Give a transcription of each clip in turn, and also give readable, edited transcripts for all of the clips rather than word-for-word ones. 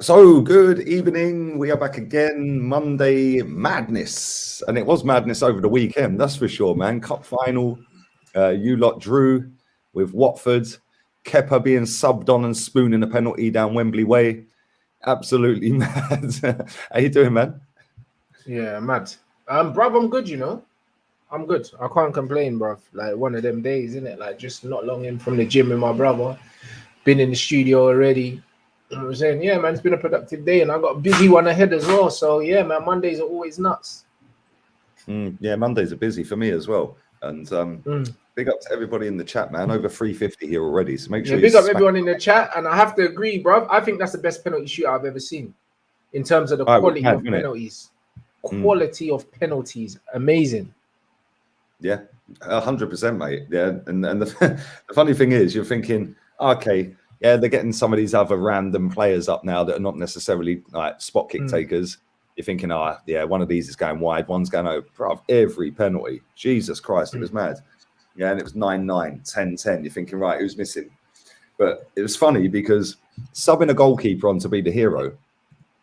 So, good evening. We are back again. Monday madness. And it was madness over the weekend, that's for sure, man. Cup final. You lot drew with Watford. Kepa being subbed on and spooning a penalty down Wembley Way. Absolutely mad. How you doing, man? Yeah, mad. Bruv, I'm good, you know. I'm good. I can't complain, bruv. Like one of them days, isn't it? Like just not long in from the gym with my brother. Been in the studio already. I was saying, yeah, man, it's been a productive day and I got a busy one ahead as well. So yeah, man, Mondays are always nuts. Yeah, Mondays are busy for me as well. And big up to everybody in the chat, man. Over 350 here already. So make sure big up everyone in the chat. And I have to agree, bruv. I think that's the best penalty shootout I've ever seen in terms of the quality of penalties. Quality of penalties, amazing. Yeah, 100%, mate. Yeah, and the funny thing is, you're thinking, okay, yeah, they're getting some of these other random players up now that are not necessarily like spot kick takers. You're thinking, yeah, one of these is going wide, one's going over. Bruv, every penalty, Jesus Christ, it was mad. Yeah, and it was 9-9, 10-10. You're thinking, right, who's missing? But it was funny because subbing a goalkeeper on to be the hero,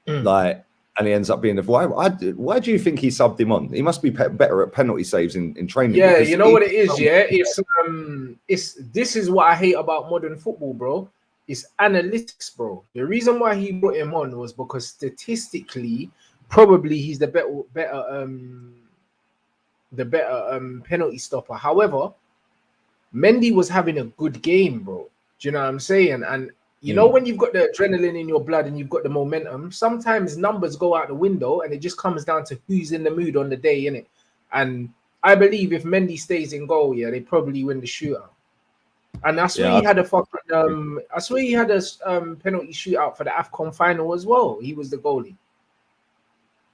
and he ends up being why do you think he subbed him on? He must be better at penalty saves in training. Yeah, you know what it is, yeah? It's this is what I hate about modern football, bro. It's analytics, bro. The reason why he brought him on was because statistically, probably he's the better penalty stopper. However, Mendy was having a good game, bro. Do you know what I'm saying? And you know, when you've got the adrenaline in your blood and you've got the momentum, sometimes numbers go out the window and it just comes down to who's in the mood on the day, innit? And I believe if Mendy stays in goal, yeah, they probably win the shootout. And I swear he had a fucking I swear he had a penalty shootout for the AFCON final as well. He was the goalie.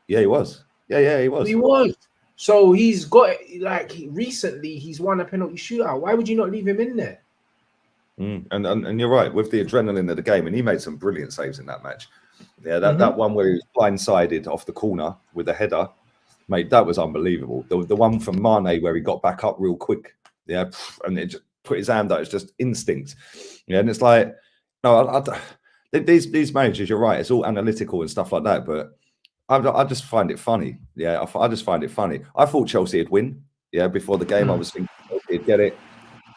Yeah, he was. Yeah, he was. He was. So he's got, like, recently he's won a penalty shootout. Why would you not leave him in there? And you're right, with the adrenaline of the game, and he made some brilliant saves in that match. Yeah, that one where he was blindsided off the corner with a header, mate, that was unbelievable. The one from Mane where he got back up real quick, yeah, and it just put his hand out. It's just instinct, yeah. And it's like, no, these managers, you're right, it's all analytical and stuff like that, but I just find it funny. Yeah, I just find it funny. I thought Chelsea would win. Yeah, before the game, I was thinking Chelsea would get it.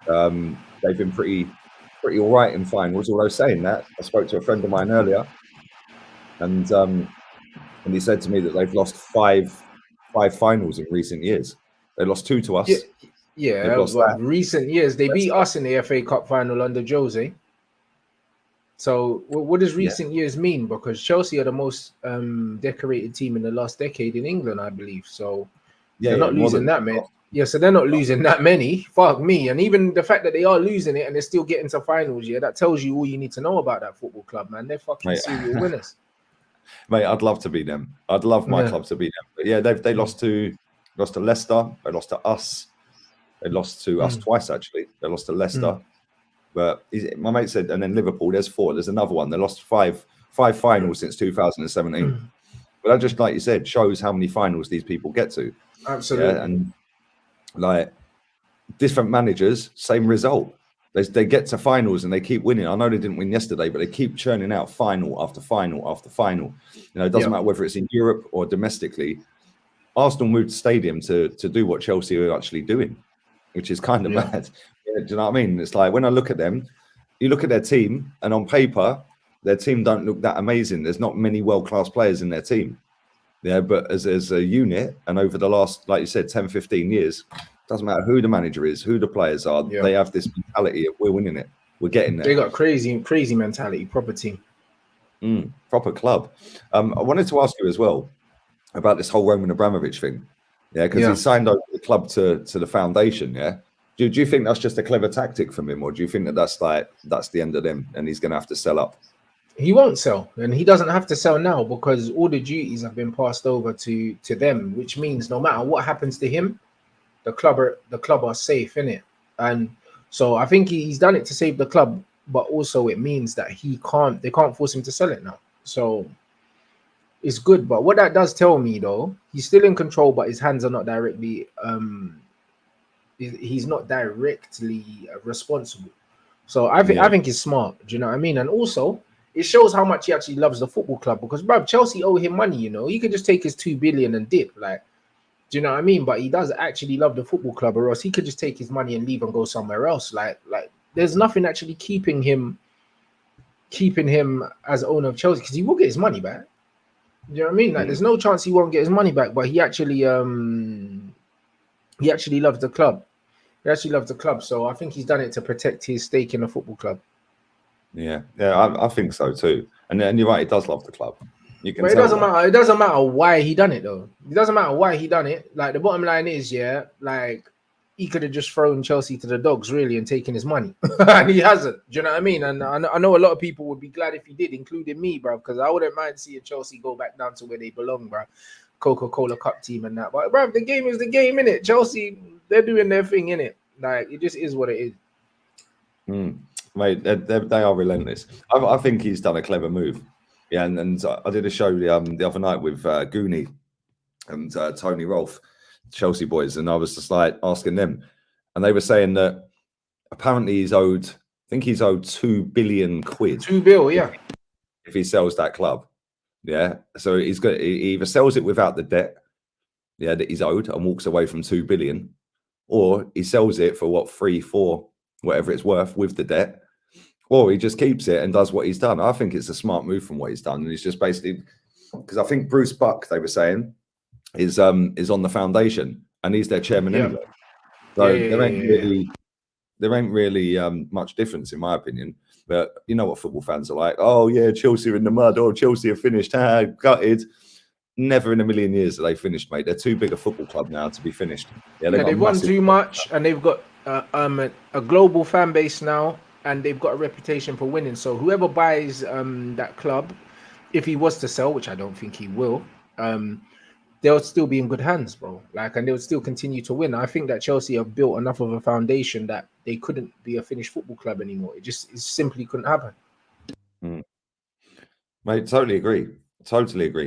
They've been pretty all right in finals. Although saying that, I spoke to a friend of mine earlier, and he said to me that they've lost five finals in recent years. They lost 2 to us. Yeah, recent years. They beat us in the FA Cup final under Jose. So what does recent years mean? Because Chelsea are the most decorated team in the last decade in England, I believe. So they're not losing that many. Yeah, so they're not losing that many. Fuck me. And even the fact that they are losing it and they're still getting to finals, yeah, that tells you all you need to know about that football club, man. They're fucking serial winners. Mate, I'd love to be them. I'd love my club to be them. But yeah, they lost to Leicester. They lost to us. They lost to us twice, actually. They lost to Leicester. But my mate said, and then Liverpool, there's 4. There's another one. They lost five finals since 2017. But that just, like you said, shows how many finals these people get to. Absolutely. Yeah, and like different managers, same result. They get to finals and they keep winning. I know they didn't win yesterday, but they keep churning out final after final after final. You know, it doesn't matter whether it's in Europe or domestically. Arsenal moved stadium to do what Chelsea are actually doing, which is kind of mad. Yeah, do you know what I mean? It's like when I look at them, you look at their team, and on paper, their team don't look that amazing. There's not many world-class players in their team. Yeah, but as a unit, and over the last, like you said, 10, 15 years, doesn't matter who the manager is, who the players are, they have this mentality of we're winning it. We're getting there. They got crazy mentality, proper team. Proper club. I wanted to ask you as well about this whole Roman Abramovich thing. Yeah, because he signed over the club to the foundation, yeah? Do you think that's just a clever tactic from him, or do you think that that's the end of him and he's going to have to sell up? He won't sell, and he doesn't have to sell now because all the duties have been passed over to them, which means no matter what happens to him, the club are safe, innit? And so I think he's done it to save the club, but also it means that they can't force him to sell it now. So it's good, but what that does tell me though, he's still in control, but his hands are not directly he's not directly responsible. So I think it's smart. Do you know what I mean? And also, it shows how much he actually loves the football club. Because, bruv, Chelsea owe him money. You know, he could just take his 2 billion and dip. Like, do you know what I mean? But he does actually love the football club, or else he could just take his money and leave and go somewhere else. Like there's nothing actually keeping him as owner of Chelsea, because he will get his money back. Do you know what I mean? Like, there's no chance he won't get his money back. But he actually loves the club. He actually loves the club. So I think he's done it to protect his stake in the football club. Yeah, I think so too. And you're right, he does love the club. You can. But it doesn't matter. It doesn't matter why he done it though. It doesn't matter why he done it. Like, the bottom line is, yeah, like, he could have just thrown Chelsea to the dogs, really, and taken his money, and he hasn't. Do you know what I mean? And I know a lot of people would be glad if he did, including me, bro, because I wouldn't mind seeing Chelsea go back down to where they belong, bro. Coca-Cola Cup team and that. But, bro, the game is the game, innit? Chelsea, they're doing their thing, innit? Like, it just is what it is. Mate, they are relentless. I think he's done a clever move. Yeah, and I did a show the other night with Goonie and Tony Rolfe, Chelsea boys, and I was just like asking them, and they were saying that apparently he's owed 2 billion quid. 2 bill, yeah. If he sells that club, yeah. So he either sells it without the debt, yeah, that he's owed, and walks away from 2 billion, or he sells it for what, 3, 4, whatever it's worth with the debt, or he just keeps it and does what he's done. I think it's a smart move from what he's done, and he's just basically, because I think Bruce Buck, they were saying, is on the foundation, and he's their chairman anyway. So there ain't really much difference in my opinion. But you know what football fans are like. Oh yeah, Chelsea are in the mud. Oh, Chelsea are finished. Gutted. Never in a million years are they finished, mate. They're too big a football club now to be finished. Yeah, they've won too much, and they've got a global fan base now, and they've got a reputation for winning. So whoever buys that club, if he was to sell, which I don't think he will, they'll still be in good hands, bro. Like, and they'll still continue to win. I think that Chelsea have built enough of a foundation that they couldn't be a finished football club anymore. It simply couldn't happen. Mate, totally agree,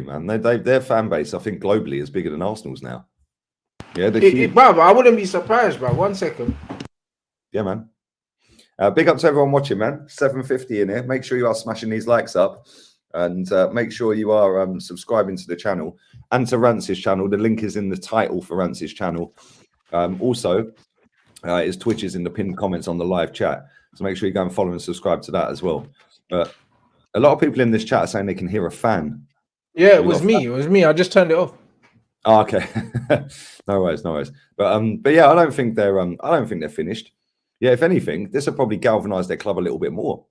man. Their fan base, I think, globally is bigger than Arsenal's now. Yeah, bro, I wouldn't be surprised, bro. 1 second. Yeah, man. Big up to everyone watching, man. 750 in here. Make sure you are smashing these likes up, and make sure you are subscribing to the channel and to Rance's channel. The link is in the title for Rance's channel. Also, his Twitch is in the pinned comments on the live chat. So make sure you go and follow and subscribe to that as well. But a lot of people in this chat are saying they can hear a fan. Yeah, it was me. It was me. I just turned it off. Oh, okay. No worries. But yeah, I don't think they're finished. Yeah, if anything, this will probably galvanise their club a little bit more.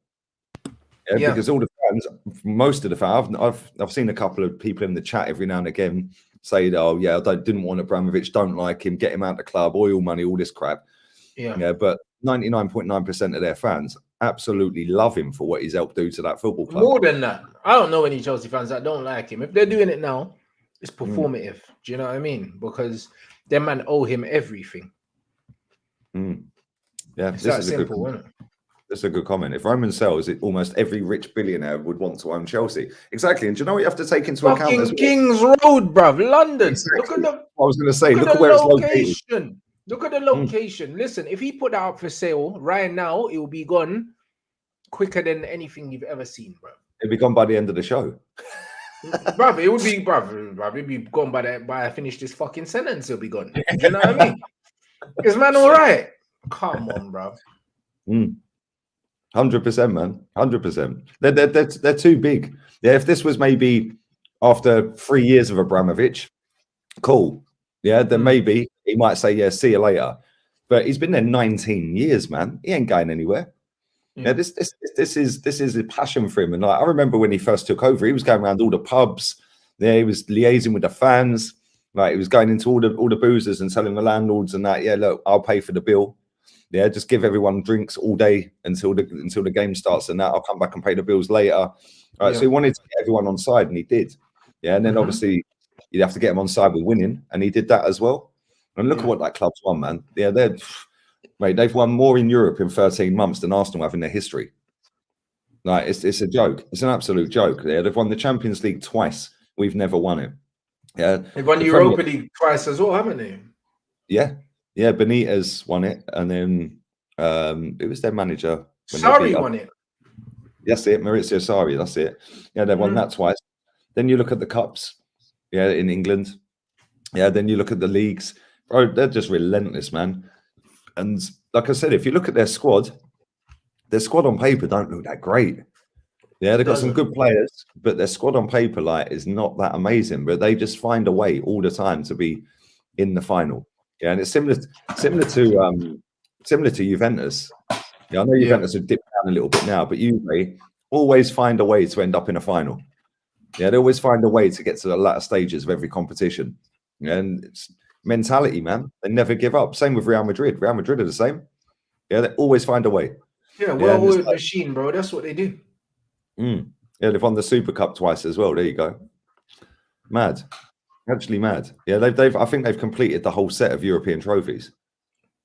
Yeah, because all the fans, most of the fans, I've seen a couple of people in the chat every now and again say, "Oh yeah, didn't want Abramovich, don't like him, get him out of the club, oil money, all this crap." Yeah, but 99.9% of their fans absolutely love him for what he's helped do to that football club. More than that, I don't know any Chelsea fans that don't like him. If they're doing it now, it's performative. Do you know what I mean? Because them man owe him everything. Yeah, it's that simple, isn't it? That's a good comment. If Roman sells it, almost every rich billionaire would want to own Chelsea. Exactly. And do you know what you have to take into account as well? King's Road, bruv, London. Exactly. Look at the. I was going to say, look at where it's located. Look at the location. Listen, if he put that up for sale right now, it will be gone quicker than anything you've ever seen, bro. It'll be gone by the end of the show. Bruv, it would be, bruv, it'd be gone by I finish this fucking sentence. It'll be gone. Do you know what I mean? Is man all right? Come on, bro. 100%, man. 100%. They're too big. Yeah, if this was maybe after 3 years of Abramovich, cool. Yeah, then maybe he might say, yeah, see you later. But he's been there 19 years, man. He ain't going anywhere. Yeah, this is a passion for him. And like, I remember when he first took over, he was going around all the pubs. Yeah, he was liaising with the fans. Like, he was going into all the boozers and telling the landlords and that, yeah, look, I'll pay for the bill. Yeah, just give everyone drinks all day until the game starts, and that I'll come back and pay the bills later. All right, so he wanted to get everyone on side, and he did. Yeah, and then obviously you'd have to get him on side with winning, and he did that as well. And look at what that club's won, man. Yeah, they've won more in Europe in 13 months than Arsenal have in their history. Like, it's a joke. It's an absolute joke. Yeah, they've won the Champions League twice. We've never won it. Yeah, they've won the Europa League twice as well, haven't they? Yeah. Yeah, Benitez won it, and then it was their manager. Sarri won it. That's it. Maurizio Sarri. That's it. Yeah, they've won that twice. Then you look at the cups. Yeah, in England. Yeah, then you look at the leagues. Bro, they're just relentless, man. And like I said, if you look at their squad on paper don't look that great. Yeah, they've got some good players, but their squad on paper is not that amazing. But they just find a way all the time to be in the final. Yeah, and it's similar to Juventus. Yeah, I know Juventus have dipped down a little bit now, but Juve always find a way to end up in a final. Yeah, they always find a way to get to the latter stages of every competition. And it's mentality, man. They never give up. Same with Real Madrid. Real Madrid are the same. Yeah, they always find a way. Yeah, well-oiled machine, bro. That's what they do. Yeah, they've won the Super Cup twice as well. There you go. Mad. Actually mad. Yeah, I think they've completed the whole set of European trophies.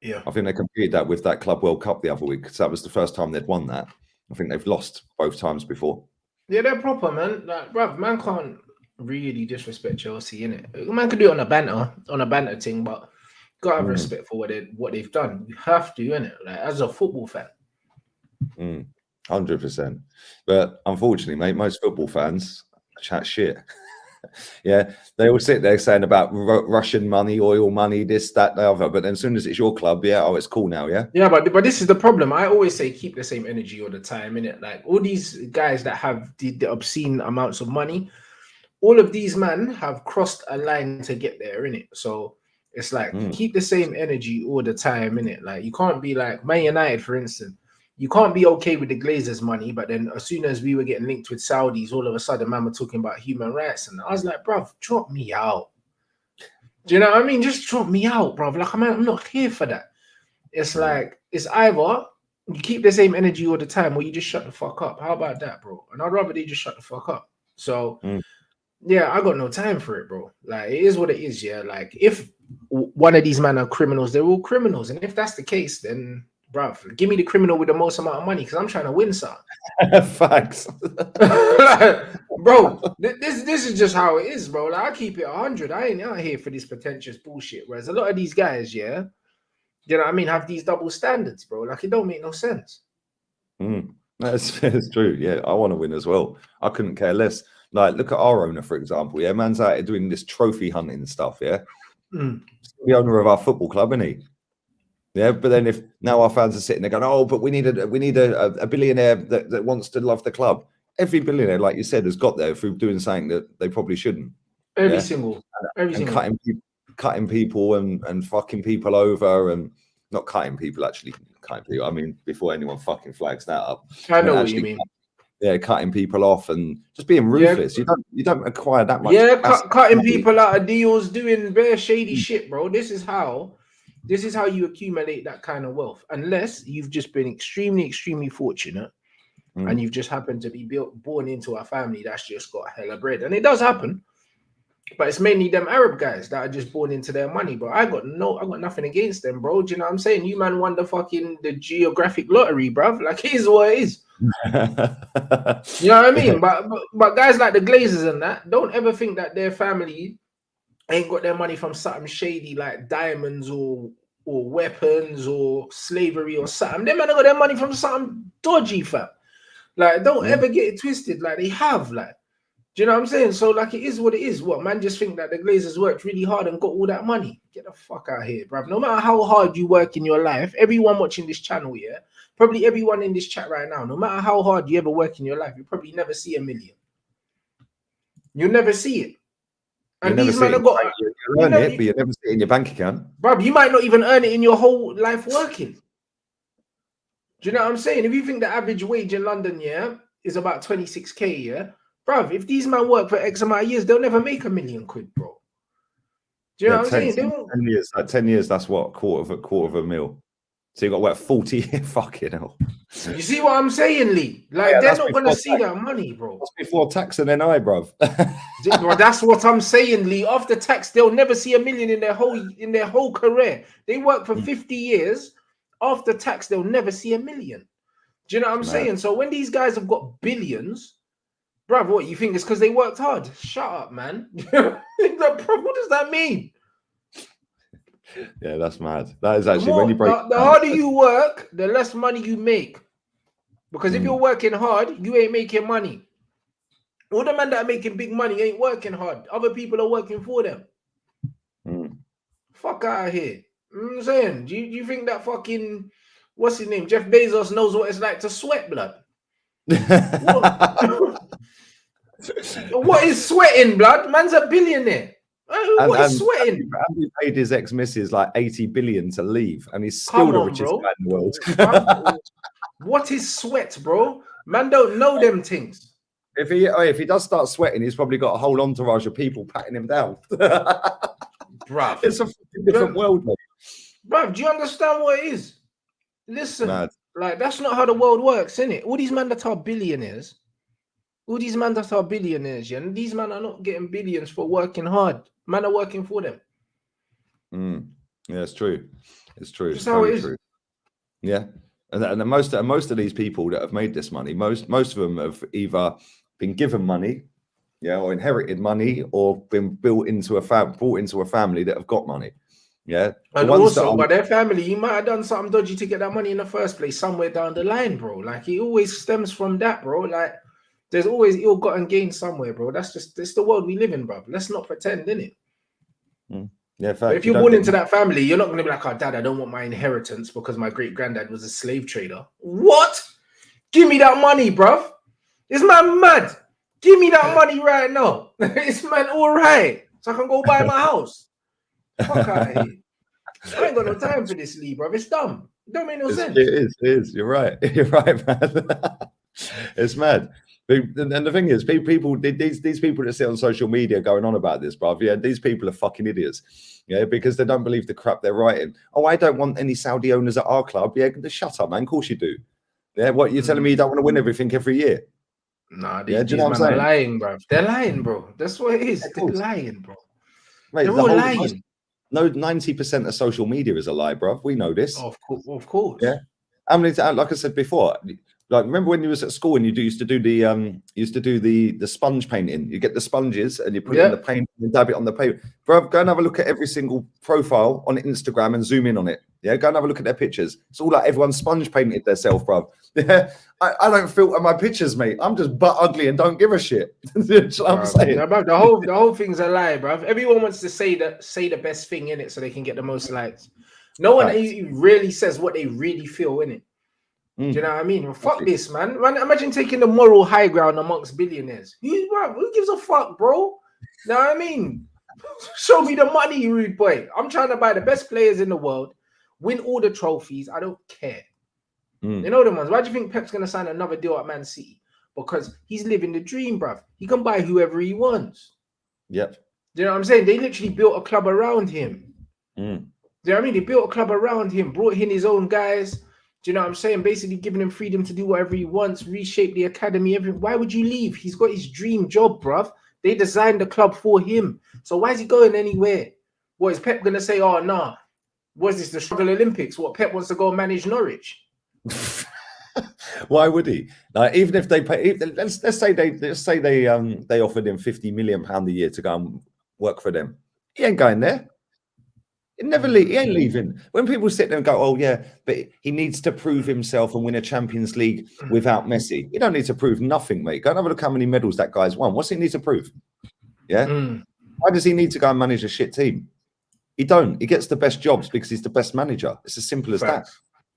Yeah. I think they completed that with that Club World Cup the other week, because that was the first time they'd won that. I think they've lost both times before. Yeah, they're proper, man. Like, bruv, man can't really disrespect Chelsea, innit? Man could do it on a banter thing, but gotta have respect for what they've done. You have to, innit? Like, as a football fan. 100%. But unfortunately, mate, most football fans chat shit. Yeah, they all sit there saying about Russian money, oil money, this, that, the other. But then as soon as it's your club, it's cool now, yeah? Yeah, but this is the problem. I always say keep the same energy all the time, innit? Like, all these guys that have the obscene amounts of money, all of these men have crossed a line to get there, innit? So it's like, keep the same energy all the time, innit? Like, you can't be like Man United, for instance. You can't be okay with the Glazers' money, but then as soon as we were getting linked with Saudis, all of a sudden, man, we're talking about human rights. And I was like, bruv, drop me out. Do you know what I mean? Just drop me out, bruv. Like, I'm not here for that. It's like, it's either you keep the same energy all the time or you just shut the fuck up. How about that, bro? And I'd rather they just shut the fuck up. So, yeah, I got no time for it, bro. Like, it is what it is, yeah? Like, if one of these men are criminals, they're all criminals. And if that's the case, then... bruv, give me the criminal with the most amount of money because I'm trying to win some. Facts. Bro, this is just how it is, bro. Like, I keep it 100. I ain't out here for this pretentious bullshit. Whereas a lot of these guys, yeah, you know what I mean, have these double standards, bro. Like, it don't make no sense. That's true. Yeah, I want to win as well. I couldn't care less. Like, look at our owner, for example. Yeah, man's out here doing this trophy hunting stuff, yeah? The owner of our football club, isn't he? Yeah, but then if now our fans are sitting there going, oh, but we need a billionaire that wants to love the club. Every billionaire, like you said, has got there through doing something that they probably shouldn't. Every single. Cutting people and fucking people over, and not cutting people, actually cutting people. I mean, before anyone fucking flags that up. I know what you mean. Yeah, cutting people off and just being ruthless. Yeah. You don't acquire that much. Yeah, cutting people out of deals, doing bare shady shit, bro. This is how you accumulate that kind of wealth, unless you've just been extremely, extremely fortunate and you've just happened to be born into a family that's just got hella bread. And it does happen, but it's mainly them Arab guys that are just born into their money. But I got nothing against them, bro. Do you know what I'm saying? You man won the geographic lottery, bruv. Like, it is what it is. You know what I mean? But guys like the Glazers and that, don't ever think that their family ain't got their money from something shady like diamonds or weapons or slavery or something. They might have got their money from something dodgy, fam. Like, don't ever get it twisted. Like, they have, like, do you know what I'm saying? So, like, it is what it is. What, man just think that the Glazers worked really hard and got all that money? Get the fuck out of here, bruv. No matter how hard you work in your life, everyone watching this channel, yeah, probably everyone in this chat right now, no matter how hard you ever work in your life, you probably never see $1 million. You'll never see it. And these men have got... You earn it, but you never see it in your bank account. Bruv, you might not even earn it in your whole life working. Do you know what I'm saying? If you think the average wage in London, yeah, is about 26k, yeah, bruv, if these men work for X amount of years, they'll never make £1 million, bro. Do you know what I'm saying? 10 years, that's what, a quarter of a mil. So you got to work 40 years, fucking hell. You see what I'm saying, Lee? Like, yeah, they're not going to see that money, bro. That's before tax and NI, bruv. That's what I'm saying, Lee. After tax, they'll never see $1 million in their whole career. They work for 50 years. After tax, they'll never see $1 million. Do you know what I'm saying? So when these guys have got billions, bruv, what, you think it's because they worked hard? Shut up, man. Bruv, what does that mean? Yeah, that's mad. That is actually when you break. The harder you work, the less money you make. Because if you're working hard, you ain't making money. All the men that are making big money ain't working hard. Other people are working for them. Fuck out of here. You know what I'm saying? Do you think that fucking, what's his name, Jeff Bezos knows what it's like to sweat blood? What is sweating, blood? Man's a billionaire. What is sweating? And he paid his ex-missus like 80 billion to leave, and he's still the richest guy in the world. What is sweat, bro? Man don't know them things. If he does start sweating, he's probably got a whole entourage of people patting him down. Bruv. It's a different world, mate. Bruv, do you understand what it is? Listen, like that's not how the world works, innit? All these men that are billionaires, yeah, and these men are not getting billions for working hard. Men are working for them. Yeah, it's true. It's true. That's how it is. True. Yeah. And most of these people that have made this money, most of them have either been given money, yeah, or inherited money, or been brought into a family that have got money. Yeah. And also, by their family, you might have done something dodgy to get that money in the first place somewhere down the line, bro. Like it always stems from that, bro. Like there's always ill-gotten gain somewhere, bro. It's the world we live in, bro. Let's not pretend, innit? Yeah, fact, but if you're born into that family, you're not going to be like, oh, dad, I don't want my inheritance because my great-granddad was a slave trader. What? Give me that money, bruv. This man mad. Give me that money right now. This man all right. So I can go buy my house. Fuck out of here. I ain't got no time for this, Lee, bruv. It's dumb. It don't make no sense. It is. You're right. You're right, man. It's mad. And the thing is, these people that sit on social media going on about this, bruv, yeah, these people are fucking idiots, yeah, because they don't believe the crap they're writing. Oh, I don't want any Saudi owners at our club. Yeah, shut up, man. Of course you do. Yeah, what, you're telling me you don't want to win everything every year? Nah, these men are lying, bruv. They're lying, bro. That's what it is. They're lying, bro. Mate, they're all lying. No, 90% of social media is a lie, bruv. We know this. Of course. Yeah. How many times, like I said before, like remember when you was at school and you used to do the sponge painting? You get the sponges and you put it in the paint and dab it on the paper. Bro, go and have a look at every single profile on Instagram and zoom in on it. Yeah, go and have a look at their pictures. It's all like everyone sponge painted themselves, bro. Yeah, I don't filter my pictures, mate. I'm just butt ugly and don't give a shit. You know what I'm saying? No, bro, the whole thing's a lie, bro. Everyone wants to say the best thing in it so they can get the most likes. No one really says what they really feel in it. Do you know what I mean? Well, fuck this, man. Imagine taking the moral high ground amongst billionaires. Who gives a fuck, bro? You know what I mean? Show me the money, you rude boy. I'm trying to buy the best players in the world, win all the trophies. I don't care. You know the ones. Why do you think Pep's going to sign another deal at Man City? Because he's living the dream, bruv. He can buy whoever he wants. Yep. Do you know what I'm saying? They literally built a club around him. Do you know what I mean? They built a club around him, brought in his own guys. Do you know what I'm saying? Basically giving him freedom to do whatever he wants, reshape the academy. Why would you leave? He's got his dream job, bruv. They designed the club for him. So why is he going anywhere? What is Pep going to say? Oh, nah. What's this, the Struggle Olympics? What, Pep wants to go manage Norwich? Why would he? Like, even if they pay, let's say they offered him £50 million a year to go and work for them. He ain't going there. He ain't leaving. When people sit there and go, oh yeah, but he needs to prove himself and win a Champions League without Messi. You don't need to prove nothing, mate. Go and have a look how many medals that guy's won. What's he need to prove? Yeah. Why does he need to go and manage a shit team? He don't. He gets the best jobs because he's the best manager. It's as simple as that.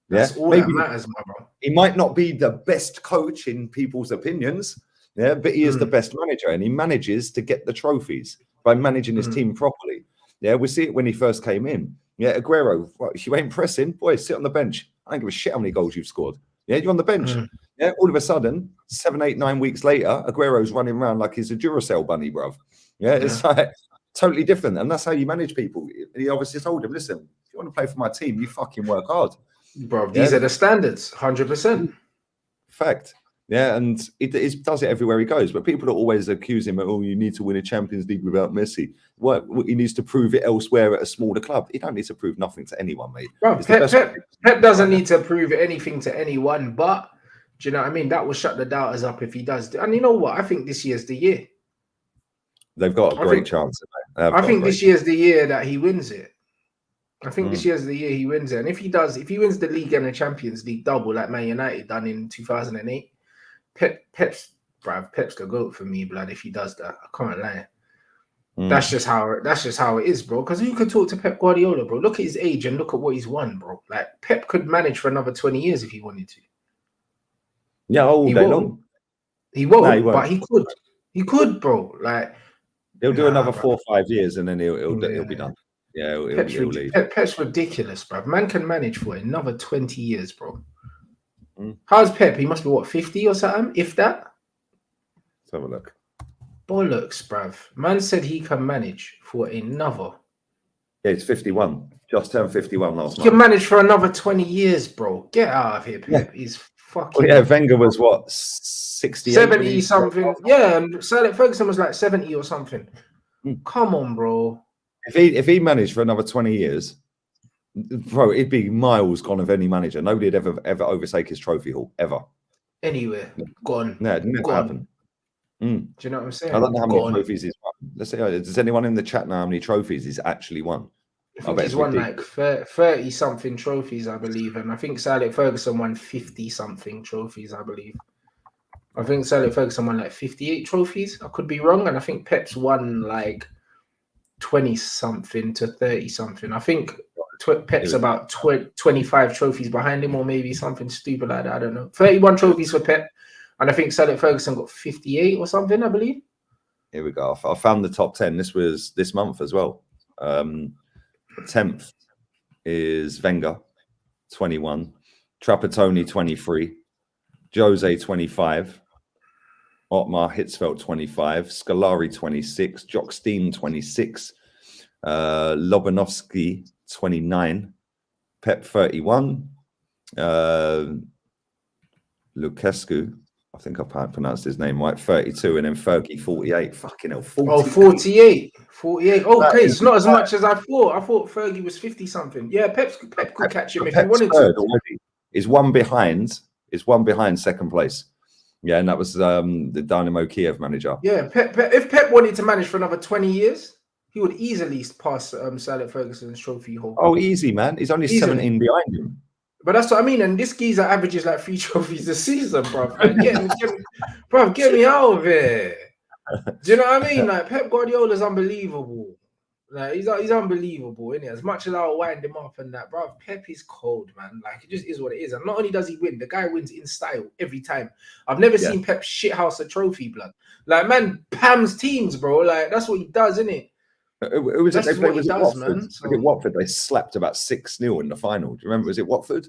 That's all that matters, my bro. He might not be the best coach in people's opinions, yeah, but he is the best manager, and he manages to get the trophies by managing his team properly. Yeah, we see it when he first came in. Yeah, Aguero, what, you ain't pressing? Boy, sit on the bench. I don't give a shit how many goals you've scored. Yeah, you're on the bench. Yeah, all of a sudden, 7, 8, 9 weeks later, Aguero's running around like he's a Duracell bunny, bruv. Yeah, it's like totally different. And that's how you manage people. He obviously told him, listen, if you want to play for my team, you fucking work hard. Bro, these are the standards, 100%. Fact. Yeah, and he does it everywhere he goes. But people are always accuse him of, oh, you need to win a Champions League without Messi. What he needs to prove it elsewhere at a smaller club. He don't need to prove nothing to anyone, mate. Bro, Pep doesn't need to prove anything to anyone, but do you know what I mean? That will shut the doubters up if he does. And you know what? I think this year's the year. They've got a great chance. I think this year's the year that he wins it. I think this year's the year he wins it. And if he wins the league and the Champions League double like Man United done in 2008, Pep's the GOAT for me, blood. If he does that, I can't lie. That's just how it is, bro. Because who could talk to Pep Guardiola, bro? Look at his age and look at what he's won, bro. Like Pep could manage for another 20 years if he wanted to. Yeah, all day long. He won't, but he could. He could, bro. Like he'll do another 4 or 5 years and then he'll be done. Yeah, he'll leave. Pep's ridiculous, bro. Man can manage for another 20 years, bro. How's Pep? He must be what, 50 or something, if that. Let's have a look. Bollocks, bruv. Man said he can manage for another. Yeah, it's 51. Just turned 51 last month. He can manage for another 20 years, bro. Get out of here, Pep. Yeah. He's fucking. Well, yeah, Wenger was what, 68? 70 something. Yeah, and Sir Alex Ferguson was like 70 or something. Come on, bro. If he managed for another 20 years, bro, it'd be miles gone of any manager. Nobody'd ever overtake his trophy haul, ever. Anywhere. Gone. No, it didn't happen. Do you know what I'm saying? I don't know how many trophies he's won. Let's say, does anyone in the chat know how many trophies he's actually won? I think he's won like 30 something trophies, I believe, and I think Sir Alex Ferguson won 50 something trophies, I believe. I think Sir Alex Ferguson won like 58 trophies. I could be wrong, and I think Pep's won like 20 something to 30 something. I think Pep's about 25 trophies behind him, or maybe something stupid like that. I don't know. 31 trophies for Pep. And I think Sir Alex Ferguson got 58 or something, I believe. Here we go. I found the top 10. This was this month as well. 10th is Wenger, 21. Trapattoni, 23. Jose, 25. Ottmar Hitzfeld, 25. Scolari, 26. Jock Steen, 26. Lobanovsky, 29. Pep, 31. Lucescu, I think I pronounced his name right, 32, and then Fergie, 48. Fucking hell, 48. Oh, 48. 48. Okay, it's not as much as I thought. I thought Fergie was 50 something. Yeah, Pep could catch him if he wanted to. Already is one behind second place. Yeah, and that was the Dynamo Kiev manager. Yeah, if Pep wanted to manage for another 20 years, he would easily pass Sir Alex Ferguson's trophy haul. Oh, easy, man. He's only 17 behind him. But that's what I mean. And this geezer averages like 3 trophies a season, bro. Like, get me out of here. Do you know what I mean? Like, Pep Guardiola's unbelievable. Like, he's unbelievable, isn't he? As much as I'll wind him up and that, bro, Pep is cold, man. Like, it just is what it is. And not only does he win, the guy wins in style every time. I've never seen Pep shithouse a trophy, blood. Like, man, Pam's teams, bro. Like, that's what he does, isn't it? Was it Watford? They slapped about 6-0 in the final. Do you remember? Was it Watford?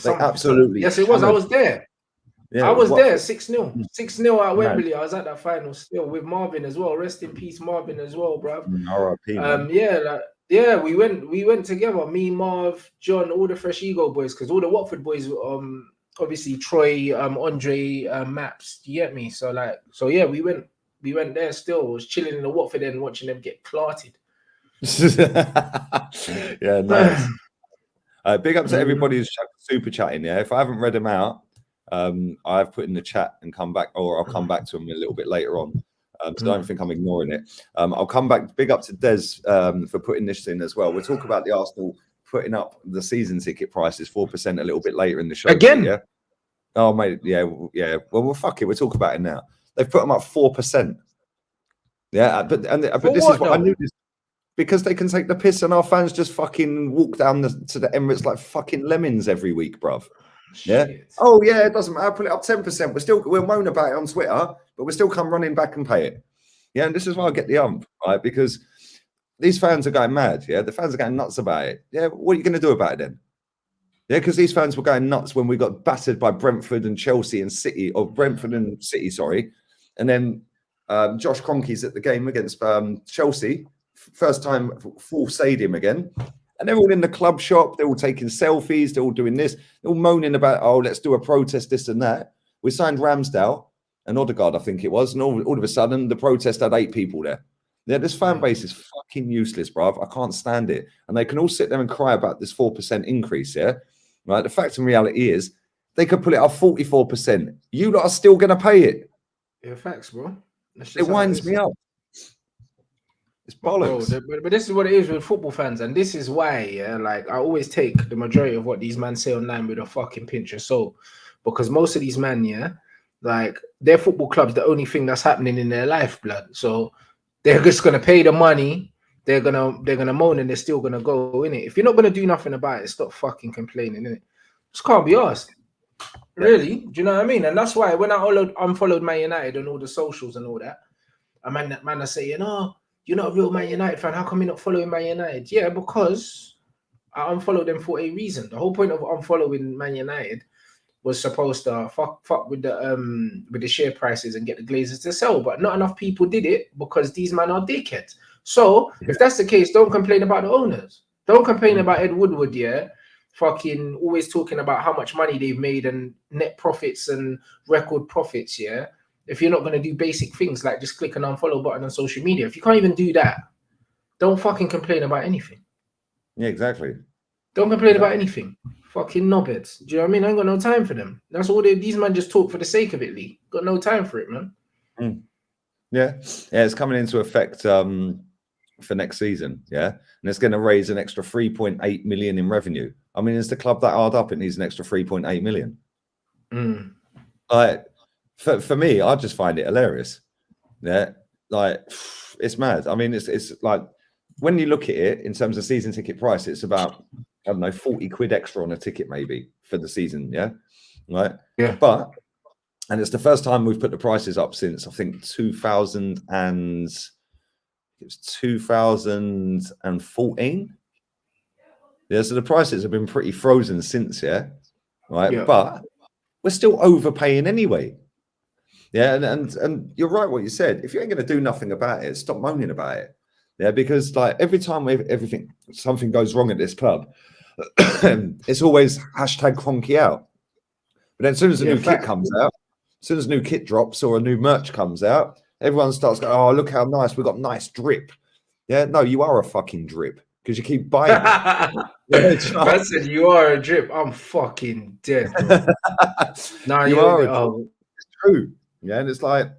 They absolutely. Yes, it was. I was there. Yeah, I was there. 6-0. 6-0 at Wembley. I was at that final still with Marvin as well. Rest in peace, Marvin as well, bro. RIP. We went together. Me, Marv, John, all the Fresh Ego boys, because all the Watford boys, obviously Troy, Andre, Maps. You get me? So yeah, we went there still. I was chilling in the Watford end watching them get clarted. Yeah, nice. Big up to everybody who's super chatting. Yeah, if I haven't read them out, I've put in the chat and come back, or I'll come back to them a little bit later on. So don't think I'm ignoring it. I'll come back. Big up to Des for putting this in as well. We'll talk about the Arsenal putting up the season ticket prices 4% a little bit later in the show. Again? Yeah. Oh, mate. Yeah. Well, fuck it. We'll talk about it now. They've put them up 4%. Yeah, but this is what I knew this, because they can take the piss and our fans just fucking walk down to the Emirates like fucking lemons every week, bruv. Yeah. Shit. Oh yeah, it doesn't matter. Put it up 10%. We'll moan about it on Twitter, but we'll still come running back and pay it. Yeah, and this is why I get the ump, right? Because these fans are going mad. Yeah, the fans are going nuts about it. Yeah, what are you going to do about it then? Yeah, because these fans were going nuts when we got battered by Brentford and Chelsea and City, or Brentford and City, sorry. And then Josh Kroenke's at the game against Chelsea, first time full stadium again. And they're all in the club shop. They're all taking selfies. They're all doing this. They're all moaning about, oh, let's do a protest, this and that. We signed Ramsdale and Odegaard, I think it was. And all of a sudden, the protest had 8 people there. Yeah, this fan base is fucking useless, bruv. I can't stand it. And they can all sit there and cry about this 4% increase, yeah? Right? The fact and reality is they could put it up 44%. You lot are still going to pay it. Yeah, facts, bro. It winds me up. It's bollocks. But this is what it is with football fans, and this is why, yeah, like I always take the majority of what these men say online with a fucking pinch of salt, because most of these men, yeah, like their football club's the only thing that's happening in their life, blood. So they're just gonna pay the money, they're gonna moan, and they're still gonna go in it. If you're not gonna do nothing about it, stop fucking complaining, innit? Just can't be asked. Really? Do you know what I mean? And that's why when I unfollowed Man United on all the socials and all that, a man are saying, oh, you're not a real Man United fan. How come you're not following Man United? Yeah, because I unfollowed them for a reason. The whole point of unfollowing Man United was supposed to fuck with the share prices and get the Glazers to sell, but not enough people did it because these men are dickheads. So if that's the case, don't complain about the owners. Don't complain about Ed Woodward, yeah, fucking always talking about how much money they've made and net profits and record profits, yeah. If you're not going to do basic things like just click an unfollow button on social media, if you can't even do that, don't fucking complain about anything. Yeah, exactly. Don't complain about anything. Fucking knobheads. Do you know what I mean? I ain't got no time for them. That's all these men just talk for the sake of it, Lee. Got no time for it, man. Yeah, it's coming into effect for next season, yeah, and it's going to raise an extra 3.8 million in revenue. I mean, is the club that hard up? It needs an extra 3.8 million. Like, for me, I just find it hilarious. Yeah, like it's mad. I mean, it's like when you look at it in terms of season ticket price, it's about, I don't know, 40 quid extra on a ticket maybe for the season. Yeah, right. Yeah, and it's the first time we've put the prices up since I think 2014. Yeah, so the prices have been pretty frozen since, yeah, right. Yeah. But we're still overpaying anyway. Yeah, and you're right what you said. If you ain't going to do nothing about it, stop moaning about it. Yeah, because like every time something goes wrong at this club, it's always hashtag Cronky out. But then as soon as a new kit comes out, as soon as a new kit drops or a new merch comes out, everyone starts going, oh, look how nice, we've got nice drip. Yeah, no, you are a fucking drip because you keep buying it. I said you are a drip. I'm fucking dead, bro. No, you are a drip. It's true. Yeah, and it's like,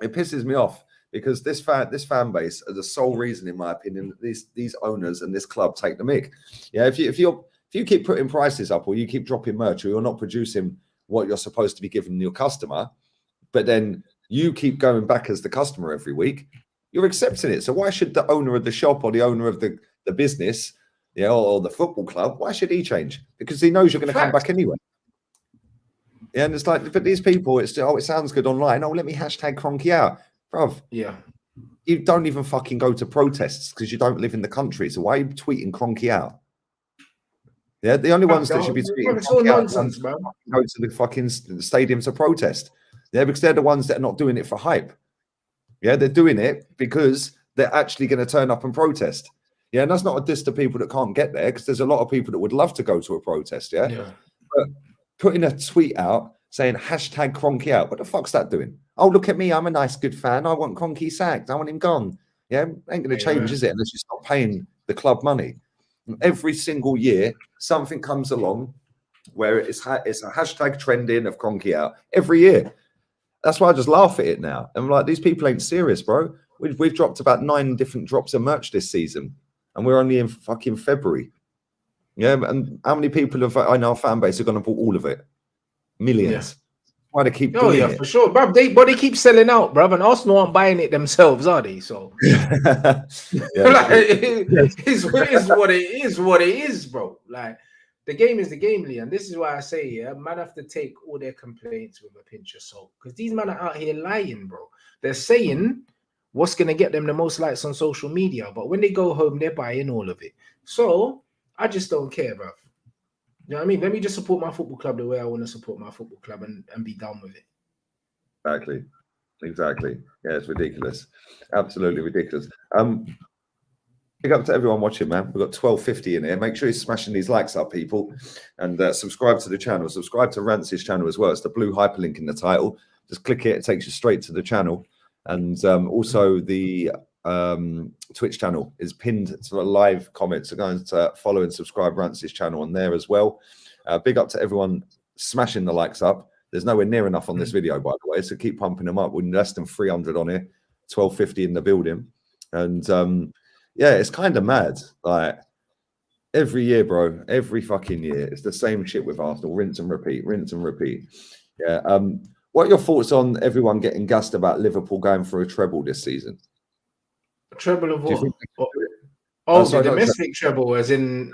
it pisses me off because this fan base are the sole reason, in my opinion, that these owners and this club take the mick. Yeah, if you keep putting prices up or you keep dropping merch or you're not producing what you're supposed to be giving your customer, but then you keep going back as the customer every week, you're accepting it. So why should the owner of the shop or the owner of the business, yeah, or the football club, why should he change? Because he knows you're going to come back anyway. Yeah, and it's like, but these people, it's it sounds good online. Oh, let me hashtag Cronky out, bruv. Yeah, you don't even fucking go to protests because you don't live in the country. So why are you tweeting Cronky out? Yeah, the only ones that should be tweeting it's all nonsense, man. Go to the fucking stadium to protest. Yeah, because they're the ones that are not doing it for hype. Yeah, they're doing it because they're actually going to turn up and protest. Yeah, and that's not a diss to people that can't get there because there's a lot of people that would love to go to a protest. Yeah. But putting a tweet out saying hashtag Cronky out, what the fuck's that doing? Oh, look at me, I'm a nice, good fan. I want Cronky sacked. I want him gone. Yeah, ain't going to change, is it? Unless you stop paying the club money. And every single year, something comes along where it's a hashtag trending of Cronky out every year. That's why I just laugh at it now. I'm like, these people ain't serious, bro. We've dropped about 9 different drops of merch this season, and we're only in fucking February. Yeah, and how many people in our fan base are going to buy all of it? Millions. Why they keep doing it? For sure, bro. They keep selling out, bro. And Arsenal aren't buying it themselves, are they? So it's what it is, bro. Like the game is the game, Lee. And this is why I say, yeah, man have to take all their complaints with a pinch of salt. Because these men are out here lying, bro. They're saying what's gonna get them the most likes on social media, but when they go home, they're buying all of it. So I just don't care, bro. You know what I mean? Let me just support my football club the way I want to support my football club and be done with it. Exactly. Yeah, it's ridiculous. Absolutely ridiculous. Big up to everyone watching, man. We've got 1250 in here. Make sure you're smashing these likes up, people. And subscribe to the channel. Subscribe to Rance's channel as well. It's the blue hyperlink in the title. Just click it. It takes you straight to the channel. And also the Twitch channel is pinned to a live comment. So go and follow and subscribe Rance's channel on there as well. Big up to everyone smashing the likes up. There's nowhere near enough on this video, by the way. So keep pumping them up. We're less than 300 on here. 1250 in the building. And yeah, it's kind of mad. Like every year, bro, every fucking year, it's the same shit with Arsenal. Rinse and repeat, rinse and repeat. Yeah. What are your thoughts on everyone getting gassed about Liverpool going for a treble this season? A treble of Do you what? think they can do it? Oh, sorry, the domestic treble, as in.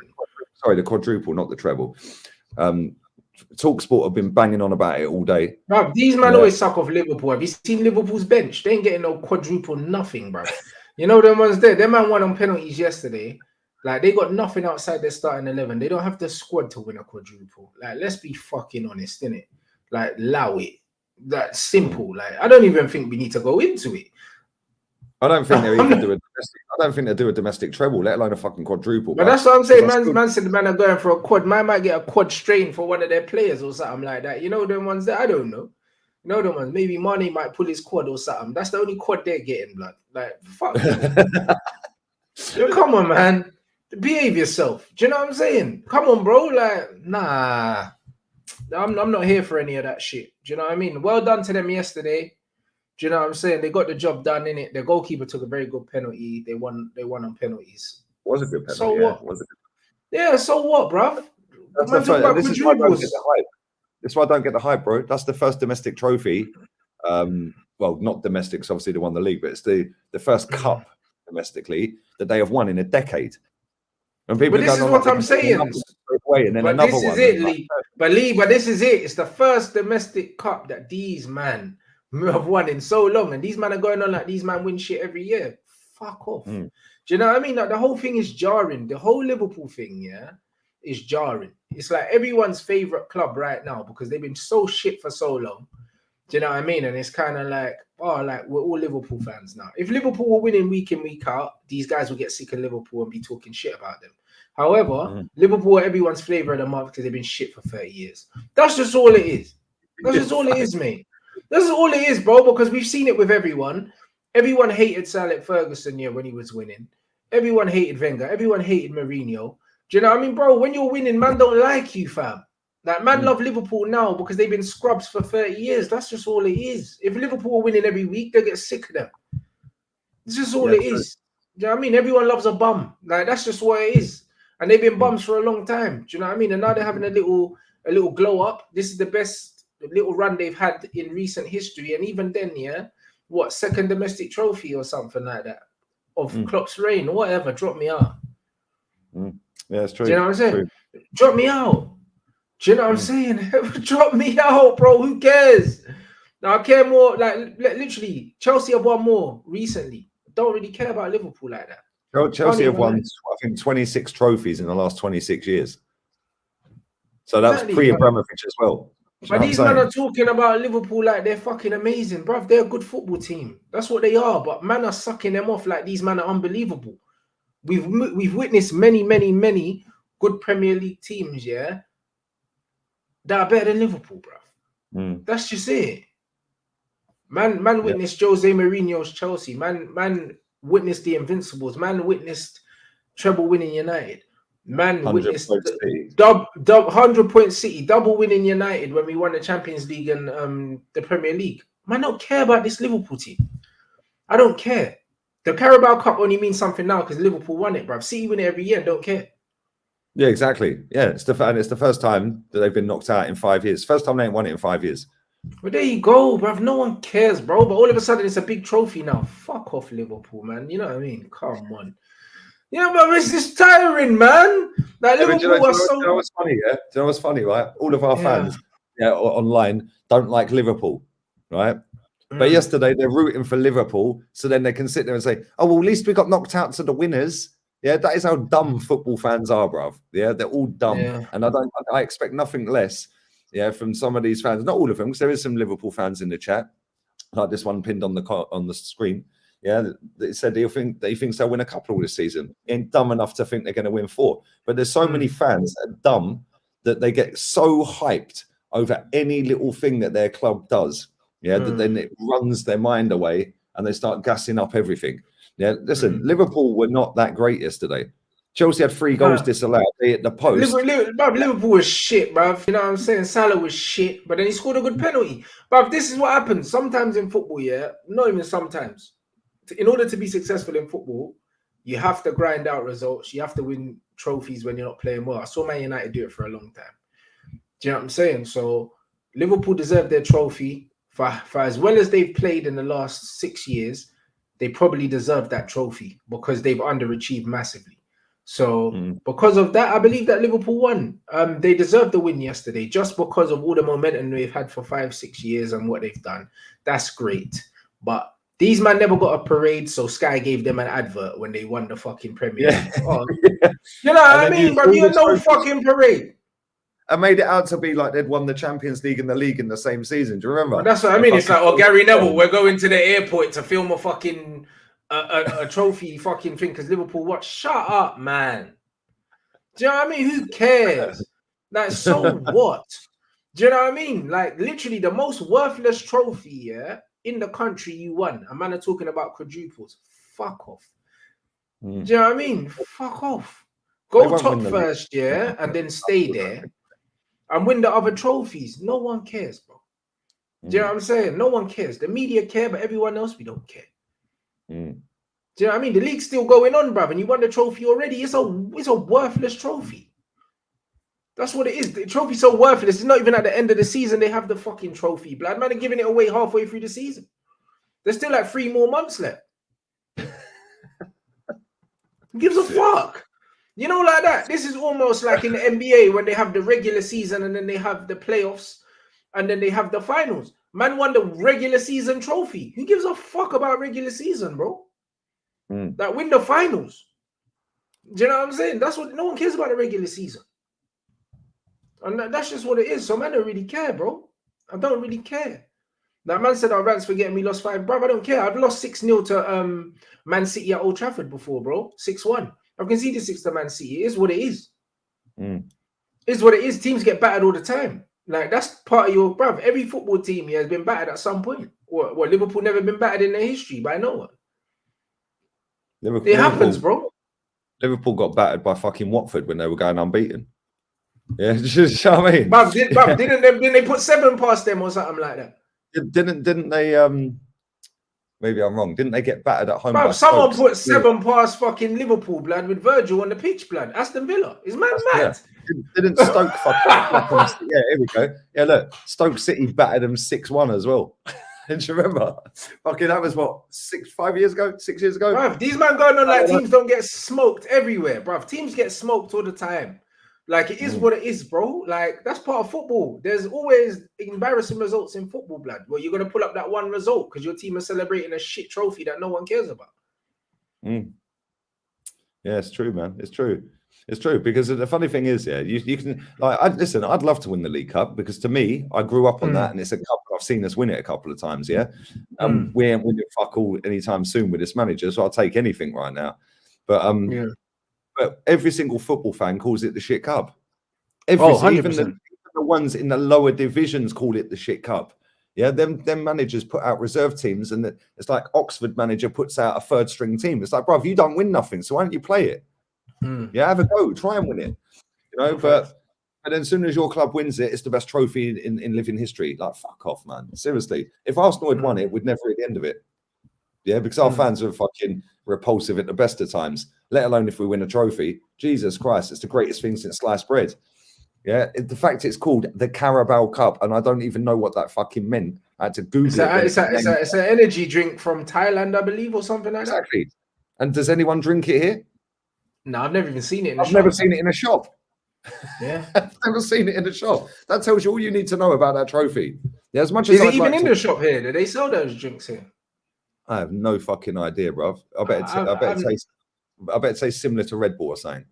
Sorry, the quadruple, not the treble. Talksport have been banging on about it all day. Bruv, these men always suck off Liverpool. Have you seen Liverpool's bench? They ain't getting no quadruple nothing, bruv. You know them ones there. Them man won on penalties yesterday. Like, they got nothing outside their starting 11. They don't have the squad to win a quadruple. Like, let's be fucking honest, innit? Like, allow it. That's simple. Like, I don't even think we need to go into it. I don't think they even do a domestic. I don't think they do a domestic treble, let alone a fucking quadruple. But that's what I'm saying. Man said the man are going for a quad. Man might get a quad strain for one of their players or something like that. You know them ones that I don't know. You know them ones. Maybe Mane might pull his quad or something. That's the only quad they're getting, blood. Like, fuck. Yo, come on, man. Behave yourself. Do you know what I'm saying? Come on, bro. Like, nah. I'm not here for any of that shit. Do you know what I mean? Well done to them yesterday. Do you know what I'm saying? They got the job done, in it. Their goalkeeper took a very good penalty. They won on penalties. Was a good penalty. So yeah. what? Yeah, so what, bruv? This is why I don't get the hype. This is why I don't get the hype, bro. That's the first domestic trophy. Well, not domestic, because obviously they won the league, but it's the first cup domestically that they have won in a decade. And people but this is what I'm saying. But this is it, Lee. But this is it. It's the first domestic cup that these man have won in so long, and these men are going on like these men win shit every year. Fuck off. Do you know what I mean? Like, the whole thing is jarring. The whole Liverpool thing, yeah, is jarring. It's like everyone's favorite club right now because they've been so shit for so long. Do you know what I mean? And it's kind of like, oh, like we're all Liverpool fans now. If Liverpool were winning week in, week out, these guys would get sick of Liverpool and be talking shit about them. However, Liverpool are everyone's flavour of the month because they've been shit for 30 years. That's just all it is. That's just all it is, mate. That's all it is, bro, because we've seen it with everyone. Everyone hated Sir Alex Ferguson when he was winning. Everyone hated Wenger. Everyone hated Mourinho. Do you know what I mean, bro? When you're winning, man don't like you, fam. Like, man love Liverpool now because they've been scrubs for 30 years. That's just all it is. If Liverpool were winning every week, they'll get sick of them. It's just all it is. Do you know what I mean? Everyone loves a bum. Like, that's just what it is. And they've been bums for a long time. Do you know what I mean? And now they're having a little glow up. This is the best little run they've had in recent history, and even then, yeah, what, second domestic trophy or something like that of Klopp's reign or whatever. Drop me out. Yeah, it's true. Do you know what I'm saying? True. Drop me out. Do you know what I'm saying? Drop me out, bro. Who cares? Now I care more. Like, literally, Chelsea have won more recently. Don't really care about Liverpool like that. Chelsea have won, I think, 26 trophies in the last 26 years. So that's pre-Abramovich as well. But these men are talking about Liverpool like they're fucking amazing, bruv. They're a good football team. That's what they are. But man are sucking them off like these men are unbelievable. We've witnessed many good Premier League teams, yeah, that are better than Liverpool, bruv. That's just it. Man witnessed Jose Mourinho's Chelsea. Man witnessed the Invincibles. Man witnessed treble winning United. Man witnessed 100-point City, double winning United when we won the Champions League and the Premier League. Man, I don't care about this Liverpool team. I don't care. The Carabao Cup only means something now because Liverpool won it, bruv. City win it every year and don't care. Yeah, exactly. Yeah, it's the first time that they've been knocked out in 5 years. First time they ain't won it in 5 years. But there you go, bruv. No one cares, bro. But all of a sudden, it's a big trophy now. Fuck off, Liverpool, man. You know what I mean? Come on. Yeah, but it's just tiring, man. Like, Liverpool do you know what's funny? Yeah, do you know what's funny? Right, all of our fans, online don't like Liverpool, right? But yesterday they're rooting for Liverpool, so then they can sit there and say, "Oh, well, at least we got knocked out to the winners." Yeah, that is how dumb football fans are, bruv. Yeah, they're all dumb, and I expect nothing less. Yeah, from some of these fans, not all of them, because there is some Liverpool fans in the chat, like this one pinned on the screen. Yeah, they said he thinks they'll win a couple this season. He ain't dumb enough to think they're going to win 4. But there's so many fans that are dumb that they get so hyped over any little thing that their club does. Yeah, that then it runs their mind away and they start gassing up everything. Yeah, listen, Liverpool were not that great yesterday. Chelsea had 3 goals disallowed. They hit the post. Liverpool was shit, bruv. You know what I'm saying? Salah was shit, but then he scored a good penalty. Bruv, this is what happens sometimes in football, yeah? Not even sometimes. in order to be successful in football, you have to grind out results. You have to win trophies when you're not playing well. I saw Man United do it for a long time. Do you know what I'm saying? So Liverpool deserve their trophy for as well as they've played in the last 6 years. They probably deserve that trophy because they've underachieved massively. So because of that, I believe that Liverpool won. They deserved the win yesterday just because of all the momentum they've had for 5-6 years and what they've done. That's great. But these man never got a parade, so Sky gave them an advert when they won the fucking Premier League. Oh, you know what I mean? But you had no fucking parade. I made it out to be like they'd won the Champions League and the league in the same season. Do you remember? Well, that's what I mean. It's like, oh, Gary Neville, we're going to the airport to film a fucking a trophy fucking thing because Liverpool watch. Shut up, man. Do you know what I mean? Who cares? Like, so what? Do you know what I mean? Like, literally the most worthless trophy, in the country you won. A man are talking about quadruples. Fuck off. Do you know what I mean? Fuck off. Go top first, and then stay there and win the other trophies. No one cares, bro. Do you know what I'm saying? No one cares. The media care, but everyone else, we don't care. Do you know what I mean? The league's still going on, bruv, and you won the trophy already. It's a worthless trophy. That's what it is. The trophy's so worthless. It's not even at the end of the season they have the fucking trophy. Blood man are giving it away halfway through the season. There's still like 3 more months left. Who gives a fuck? You know, like that. This is almost like in the NBA when they have the regular season and then they have the playoffs and then they have the finals. Man won the regular season trophy. Who gives a fuck about regular season, bro? That win the finals. Do you know what I'm saying? That's what no one cares about the regular season. And that's just what it is. So man don't really care, bro. I don't really care. That man said, Rants for getting me lost 5. Bro, I don't care. I've lost 6-0 to Man City at Old Trafford before, bro. 6-1. I've conceded 6 to Man City. It is what it is. It is what it is. Teams get battered all the time. Like, that's part of your, bruv. Every football team here has been battered at some point. What Liverpool never been battered in their history by no one. It happens, bro. Liverpool got battered by fucking Watford when they were going unbeaten. Yeah, just you know what I mean? Bruv, didn't they put 7 past them or something like that? Didn't they? Maybe I'm wrong. Didn't they get battered at home? Bruv, someone put 7 past fucking Liverpool, blood, with Virgil on the pitch, blood. Aston Villa. Is man mad? Didn't Stoke fucking? Yeah, here we go. Yeah, look, Stoke City battered them 6-1 as well. Do you remember? Fucking that was what 5 years ago, 6 years ago. Bruv, these man going on like teams don't get smoked everywhere, bruv. Teams get smoked all the time. Like, it is what it is, bro. Like, that's part of football. There's always embarrassing results in football, blood. Well, you're gonna pull up that one result because your team is celebrating a shit trophy that no one cares about. Yeah, it's true, man. It's true. It's true, because the funny thing is, you can listen. I'd love to win the League Cup because to me, I grew up on that, and it's a cup I've seen us win it a couple of times. We ain't winning fuck all anytime soon with this manager, so I'll take anything right now. But but every single football fan calls it the shit cup. Even the ones in the lower divisions call it the shit cup. Yeah, them managers put out reserve teams, and it's like Oxford manager puts out a 3rd string team. It's like, bro, you don't win nothing, so why don't you play it? Yeah, have a go, try and win it. You know, but then as soon as your club wins it, it's the best trophy in living history. Like, fuck off, man. Seriously, if Arsenal had won it, we'd never hear the end of it. Yeah, because our fans are fucking repulsive at the best of times, let alone if we win a trophy. Jesus Christ, it's the greatest thing since sliced bread. Yeah, the fact it's called the Carabao Cup, and I don't even know what that fucking meant. I had to Google it. It's an energy drink from Thailand, I believe, or something like that. Exactly. And does anyone drink it here? No, I've never even seen it in a shop. I've never seen it in a shop. Yeah. I've never seen it in a shop. That tells you all you need to know about that trophy. Yeah, as much as is it even in the shop here? Do they sell those drinks here? I have no fucking idea, bruv. I bet it's similar to Red Bull or something.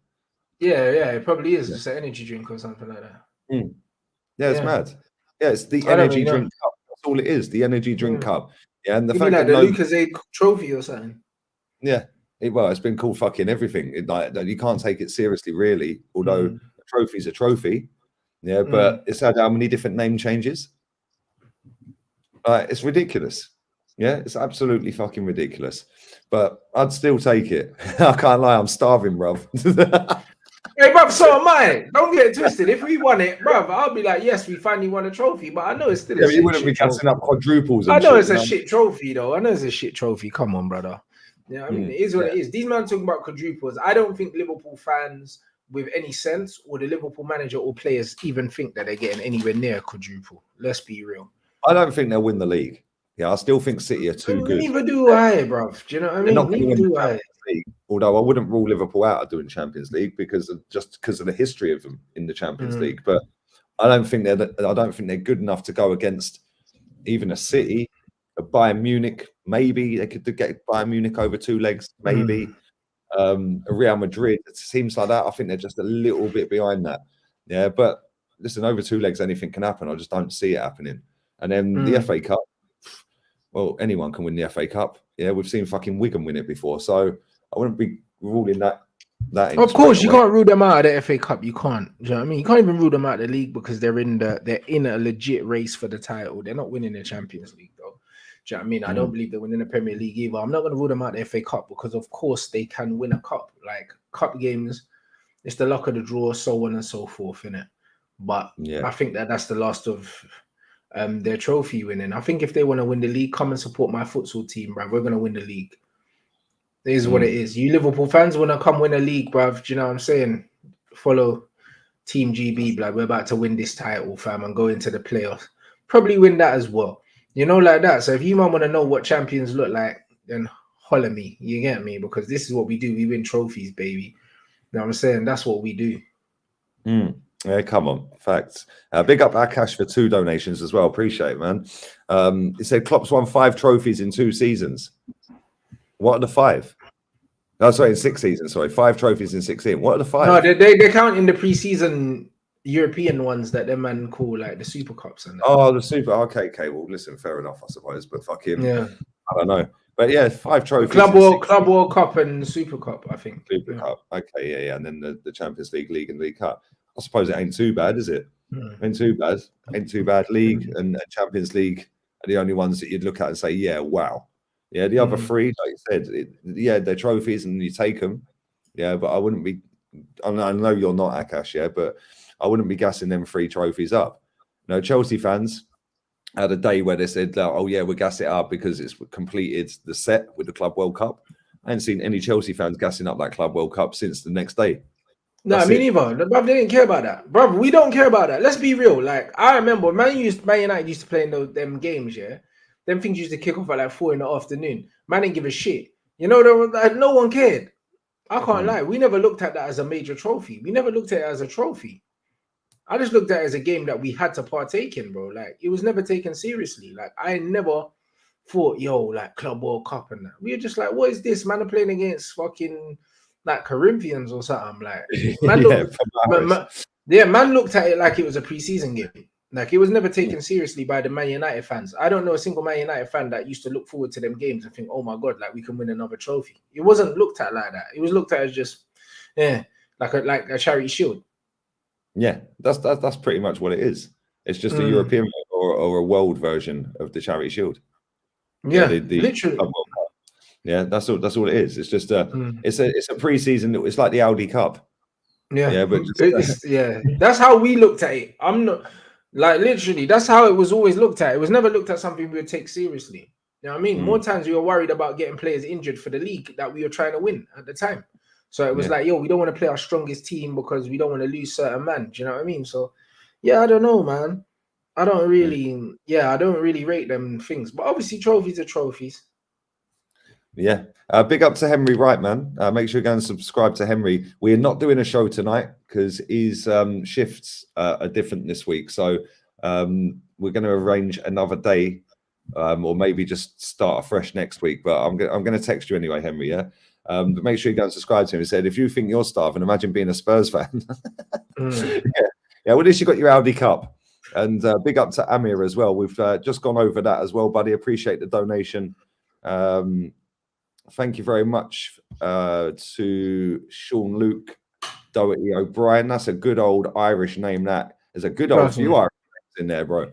Yeah, it probably is. Just an energy drink or something like that. Yeah, it's mad. Yeah, it's the energy drink cup. That's all it is. The energy drink cup. Yeah, and the fact that the Lucozade trophy or something. Yeah. It's been called fucking everything. You can't take it seriously, really. Although a trophy's a trophy. Yeah, but it's had how many different name changes? It's ridiculous. Yeah, it's absolutely fucking ridiculous. But I'd still take it. I can't lie, I'm starving, bruv. Hey, bruv, so am I. Don't get it twisted. If we won it, bruv, I'll be like, yes, we finally won a trophy. But I know it's still a you wouldn't be shit trophy. gassing up quadruples. I And know shit, it's a shit trophy, though. I know it's a shit trophy. Come on, brother. Yeah, I mean, it is what it is. These men talking about quadruples. I don't think Liverpool fans with any sense or the Liverpool manager or players even think that they're getting anywhere near a quadruple. Let's be real. I don't think they'll win the league. Yeah, I still think City are too good. Neither do I, bruv. Do you know what I mean? Neither do I. League, although I wouldn't rule Liverpool out of doing Champions League because of the history of them in the Champions League. But I don't think they're good enough to go against even a City, a Bayern Munich. Maybe they could get Bayern Munich over two legs. Maybe a Real Madrid. It seems like that. I think they're just a little bit behind that. Yeah, but listen, over two legs, anything can happen. I just don't see it happening. And then the FA Cup. Well, anyone can win the FA Cup. Yeah, we've seen fucking Wigan win it before, so I wouldn't be ruling that in. Of course, you can't rule them out of the FA Cup. You can't. Do you know what I mean? You can't even rule them out of the league because they're in a legit race for the title. They're not winning the Champions League though. Do you know what I mean? I don't believe they're winning the Premier League either. I'm not going to rule them out of the FA Cup because, of course, they can win a cup. Like cup games, it's the luck of the draw, so on and so forth, innit? But I think that's the last of their trophy winning. I think if they want to win the league, come and support my futsal team, bruv. We're going to win the league. It is what it is. You Liverpool fans want to come win a league, bruv. Do you know what I'm saying? Follow Team GB, blood. We're about to win this title, fam, and go into the playoffs. Probably win that as well. You know, like that. So if you man want to know what champions look like, then holler me. You get me? Because this is what we do. We win trophies, baby. You know what I'm saying? That's what we do. Yeah, come on. Facts. Big up Akash for 2 donations as well. Appreciate it, man. He said Klopp's won 5 trophies in 2 seasons. What are the 5? Oh, sorry, in 6 seasons. Sorry, 5 trophies in 16. What are the 5? No, they count in the preseason European ones that them man call like the Super Cups and that. Oh, the Super. Okay. Well, listen, fair enough, I suppose. But fuck him. Yeah. I don't know. But yeah, 5 trophies. Club World Cup and Super Cup, I think. Super Cup. Okay, yeah. And then the Champions League and League Cup. I suppose it ain't too bad, is it? Ain't too bad. League and Champions League are the only ones that you'd look at and say, yeah, wow. Yeah, the other 3, like you said, they're trophies and you take them. Yeah, but I wouldn't be. I know you're not Akash, yeah, but I wouldn't be gassing them 3 trophies up. No, Chelsea fans had a day where they said, "Oh yeah, we'll gas it up because it's completed the set with the Club World Cup." I ain't seen any Chelsea fans gassing up that Club World Cup since the next day. No, me neither. Bruv, they didn't care about that. Bruv, we don't care about that. Let's be real. Like, I remember Man United used to play in them games, yeah? Them things used to kick off at like 4 in the afternoon. Man didn't give a shit. You know, no one cared. I can't lie. We never looked at that as a major trophy. We never looked at it as a trophy. I just looked at it as a game that we had to partake in, bro. Like, it was never taken seriously. Like, I never thought, like Club World Cup and that. We were just like, what is this? Man are playing against fucking like Corinthians or something. Like, man looked at it like it was a preseason game. Like, it was never taken seriously by the Man United fans. I don't know a single Man United fan that used to look forward to them games and think, oh my God, like we can win another trophy. It wasn't looked at like that. It was looked at as just, like a charity shield. Yeah, that's pretty much what it is. It's just a European or a world version of the charity shield. Yeah, literally. Yeah, that's all it is. It's just it's a preseason. It's like the Audi Cup. Yeah, but that's how we looked at it. I'm not like literally. That's how it was always looked at. It was never looked at something we would take seriously. You know what I mean? More times we were worried about getting players injured for the league that we were trying to win at the time. So it was like, we don't want to play our strongest team because we don't want to lose certain man. Do you know what I mean? So yeah, I don't know, man. I don't really rate them things. But obviously trophies are trophies. Yeah. Big up to Henry Wright, man. Make sure you go and subscribe to Henry. We are not doing a show tonight because his shifts are different this week. So we're going to arrange another day or maybe just start afresh next week. But I'm going to text you anyway, Henry, yeah? But make sure you go and subscribe to him. He said, if you think you're starving, imagine being a Spurs fan. Yeah, well, at least you got your Audi Cup. And big up to Amir as well. We've just gone over that as well, buddy. Appreciate the donation. Thank you very much to Sean Luke Doherty O'Brien. That's a good old Irish name. That is a good old few Irish names in there, bro.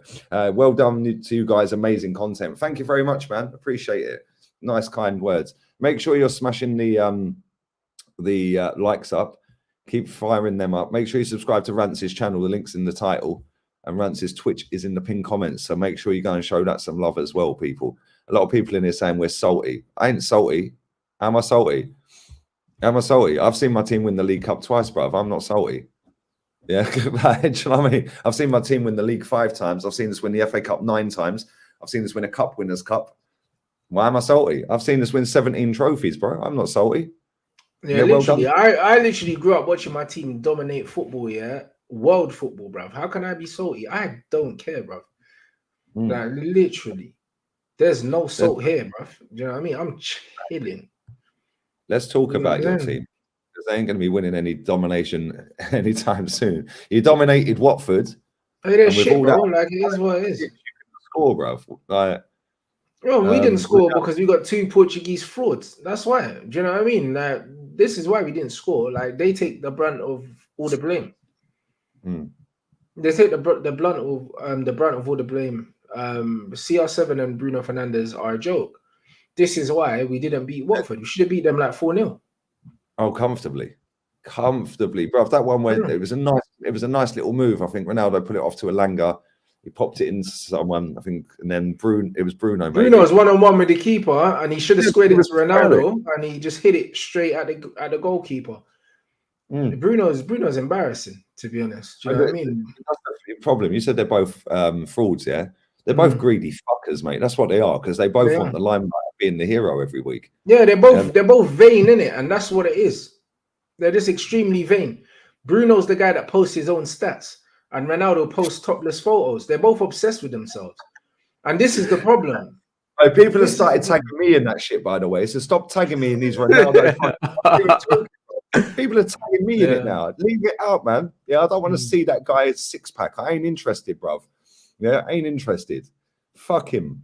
Well done to you guys. Amazing content. Thank you very much, man. Appreciate it. Nice, kind words. Make sure you're smashing the likes up. Keep firing them up. Make sure you subscribe to Rance's channel. The link's in the title. And Rance's Twitch is in the pinned comments. So make sure you go and show that some love as well, people. A lot of people in here saying we're salty. I ain't salty. Am I salty? Am I salty? I've seen my team win the League Cup twice, bruv. I'm not salty. Yeah, do you know what I mean? I've seen my team win the league 5 times. I've seen us win the FA Cup 9 times. I've seen us win a Cup Winners' Cup. Why am I salty? I've seen us win 17 trophies, bro. I'm not salty. Yeah, literally. Well, I literally grew up watching my team dominate football, yeah? World football, bruv. How can I be salty? I don't care, bruv. Like, literally. There's no salt here, bruv. Do you know what I mean? I'm chilling. Let's talk about your team. Because they ain't going to be winning any domination anytime soon. You dominated Watford. Hey, that's shit, bro. Like, it is what it is. You couldn't score, bruv. Like, well, we didn't score because we got 2 Portuguese frauds. That's why. Do you know what I mean? Like, this is why we didn't score. Like, they take the brunt of all the blame. They take the brunt of all the blame. CR7 and Bruno Fernandes are a joke. This is why we didn't beat Watford. We should have beat them like 4-0. Oh, comfortably, bro. That one where it was a nice little move. I think Ronaldo put it off to Elanga. He popped it into someone, I think, and then it was Bruno. Bruno was 1-on-1 with the keeper, and he should have squared it to Ronaldo, and he just hit it straight at the goalkeeper. Bruno's embarrassing, to be honest. Do you know what I mean? That's the problem. You said they're both frauds, yeah? They're both greedy fuckers, mate. That's what they are, because they both want the limelight of being the hero every week. Yeah, they're both vain, innit? And that's what it is. They're just extremely vain. Bruno's the guy that posts his own stats, and Ronaldo posts topless photos. They're both obsessed with themselves. And this is the problem. People have started tagging me in that shit, by the way. So stop tagging me in these Ronaldo. People are tagging me in it now. Leave it out, man. Yeah, I don't want to see that guy's 6-pack. I ain't interested, bruv. Yeah, I ain't interested. Fuck him.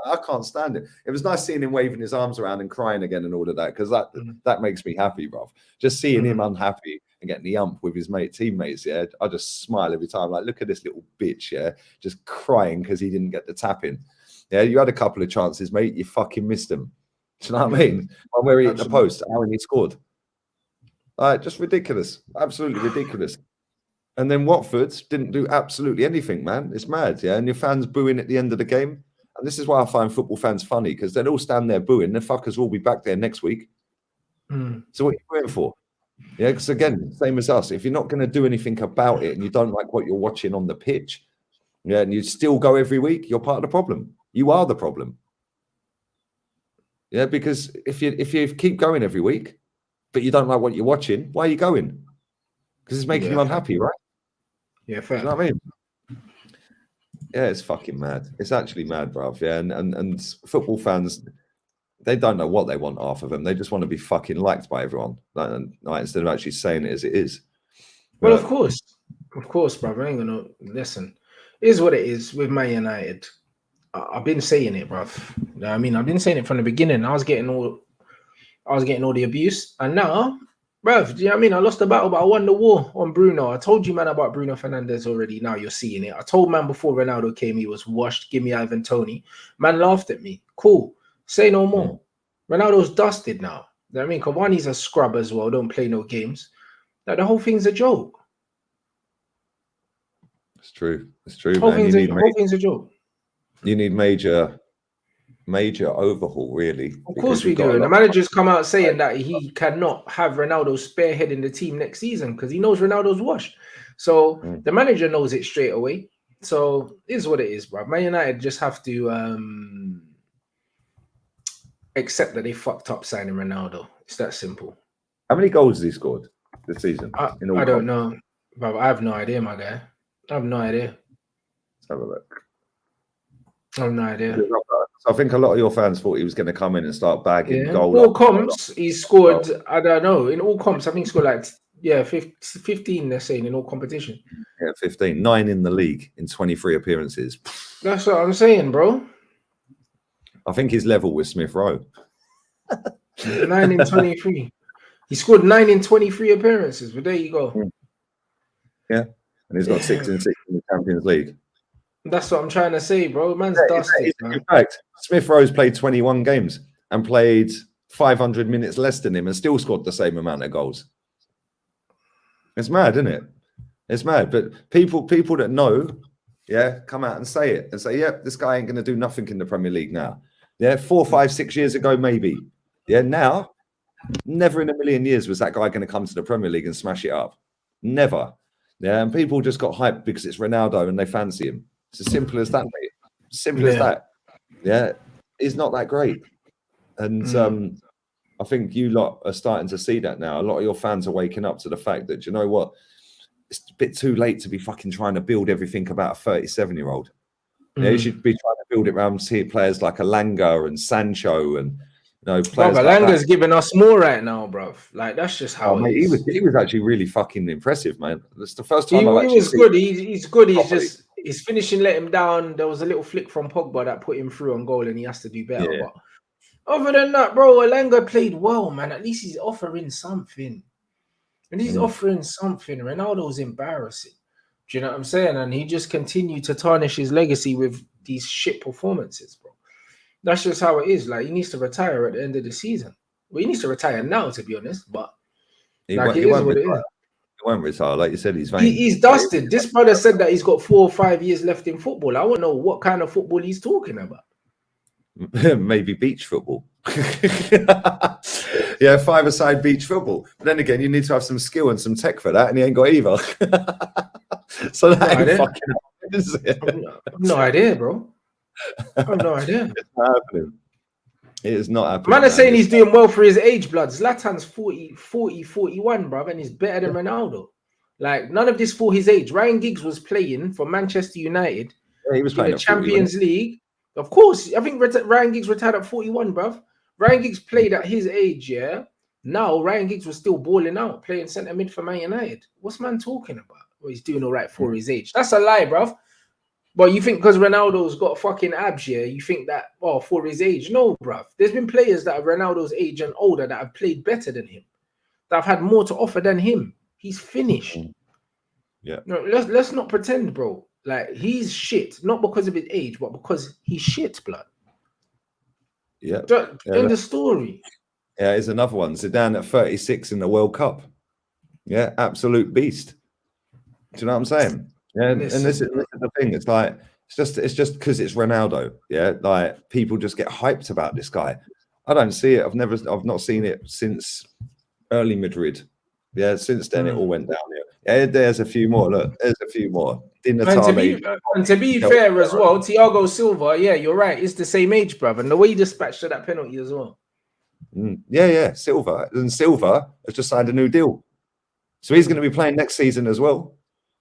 I can't stand it. It was nice seeing him waving his arms around and crying again and all of that, because that makes me happy, bruv. Just seeing him unhappy and getting the ump with his teammates, yeah, I just smile every time. Like, look at this little bitch, yeah, just crying because he didn't get the tap in. Yeah, you had a couple of chances, mate. You fucking missed them. Do you know what I mean? One where he hit the post, how he scored. Just ridiculous. Absolutely ridiculous. And then Watford didn't do absolutely anything, man. It's mad, yeah? And your fans booing at the end of the game. And this is why I find football fans funny, because they'll all stand there booing. The fuckers will be back there next week. So what are you waiting for? Yeah, because again, same as us. If you're not going to do anything about it and you don't like what you're watching on the pitch, yeah, and you still go every week, you're part of the problem. You are the problem. Yeah, because if you keep going every week, but you don't like what you're watching, why are you going? Because it's making you unhappy, right? Yeah, fair. Do you know what I mean? Yeah, it's fucking mad. It's actually mad, bruv. Yeah, and football fans, they don't know what they want, half of them. They just want to be fucking liked by everyone, like, instead of actually saying it as it is. Well, of course, bruv. I ain't gonna listen. It is what it is with Man United. I've been saying it, bruv. You know what I mean? I've been saying it from the beginning. I was getting all the abuse, and now, bruv, do you know what I mean? I lost the battle, but I won the war on Bruno. I told you, man, about Bruno Fernandes already. Now you're seeing it. I told man before Ronaldo came, he was washed. Give me Ivan Toney. Man laughed at me. Cool. Say no more. Ronaldo's dusted now. You know what I mean? Cavani's a scrub as well. Don't play no games. Like, the whole thing's a joke. It's true. It's true, whole man. The whole thing's a joke. You need major overhaul, really. Of course we do. And the manager's come out saying that he cannot have Ronaldo spearheading the team next season because he knows Ronaldo's washed. So the manager knows it straight away. So it is what it is, bro. Man United just have to accept that they fucked up signing Ronaldo. It's that simple. How many goals has he scored this season? I don't know. But I have no idea, my guy. I have no idea. Let's have a look. I have no idea. So I think a lot of your fans thought he was going to come in and start bagging goals. All comps, he scored, I don't know, in all comps, I think he scored like, 15, they're saying, in all competition. Yeah, 15. 9 in the league in 23 appearances. That's what I'm saying, bro. I think he's level with Smith Rowe. 9 in 23. He scored 9 in 23 appearances, but there you go. Yeah, and he's got 6 in 6 in the Champions League. That's what I'm trying to say, bro. Man's dusted, man. In fact, Smith Rowe's played 21 games and played 500 minutes less than him and still scored the same amount of goals. It's mad, isn't it? It's mad. But people that know, yeah, come out and say it and say, yeah, this guy ain't going to do nothing in the Premier League now. Yeah, 4, 5, 6 years ago, maybe. Yeah, now, never in a million years was that guy going to come to the Premier League and smash it up. Never. Yeah, and people just got hyped because it's Ronaldo and they fancy him. It's as simple as that, mate. Simple as that. Yeah, he's not that great. And I think you lot are starting to see that now. A lot of your fans are waking up to the fact that, you know what? It's a bit too late to be fucking trying to build everything about a 37-year-old. Yeah, you should be trying to build it around players like Alanga and Sancho and players. Alanga's giving us more right now, bro. Like that's just how it is. He was actually really fucking impressive, man. That's the first time he was good. He's good. He's just his finishing let him down. There was a little flick from Pogba that put him through on goal, and he has to do better. Yeah. But other than that, bro, Alanga played well, man. At least he's offering something. And he's offering something. Ronaldo's embarrassing. Do you know what I'm saying? And he just continued to tarnish his legacy with these shit performances, bro. That's just how it is. Like, he needs to retire at the end of the season. Well, he needs to retire now, to be honest. But he won't retire. Like you said, he's vain. He's dusted. This brother said that he's got 4 or 5 years left in football. I want to know what kind of football he's talking about. Maybe beach football. Yeah, 5-a-side beach football. But then again, you need to have some skill and some tech for that, and he ain't got either. So that ain't fucking happening, is it? I've no idea, bro. I've no idea. It's not happening. It is not happening. Man is saying he's doing well for his age, blood. Zlatan's 41, bro, and he's better than Ronaldo. Like, none of this for his age. Ryan Giggs was playing for Manchester United. Yeah, he was playing in the Champions League. Of course, I think Ryan Giggs retired at 41, bruv. Ryan Giggs played at his age, yeah. Now, Ryan Giggs was still balling out, playing centre mid for Man United. What's man talking about? Well, he's doing all right for his age. That's a lie, bruv. But you think because Ronaldo's got fucking abs, yeah, you think that, for his age? No, bruv. There's been players that are Ronaldo's age and older that have played better than him, that have had more to offer than him. He's finished. Yeah. No, let's not pretend, bro. Like, he's shit, not because of his age, but because he's shit, blood. Yeah. End the story. Yeah, here's another one. Zidane at 36 in the World Cup. Yeah, absolute beast. Do you know what I'm saying? Yeah, and this is the thing. It's like it's just because it's Ronaldo. Yeah, like people just get hyped about this guy. I don't see it. I've not seen it since early Madrid. Yeah, since then it all went down here. Yeah, there's a few more. Look, there's a few more. And to be fair as well, Thiago Silva, yeah, you're right. It's the same age, brother. And the way he dispatched to that penalty as well. Yeah, Silva. And Silva has just signed a new deal. So he's going to be playing next season as well.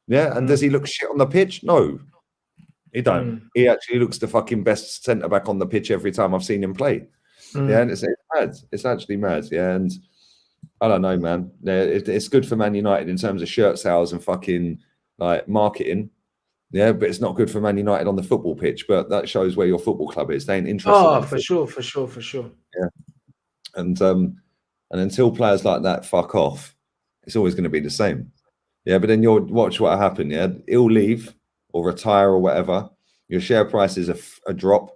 Yeah, and does he look shit on the pitch? No, he don't. He actually looks the fucking best centre-back on the pitch every time I've seen him play. Yeah, and it's mad. It's actually mad. Yeah, and I don't know, man. Yeah, it's good for Man United in terms of shirt sales and fucking like marketing. Yeah, but it's not good for Man United on the football pitch. But that shows where your football club is. They ain't interested. Oh, for sure. Yeah, and until players like that fuck off, it's always going to be the same. Yeah, but then you'll watch what happen. Yeah, he'll leave or retire or whatever. Your share price is a drop.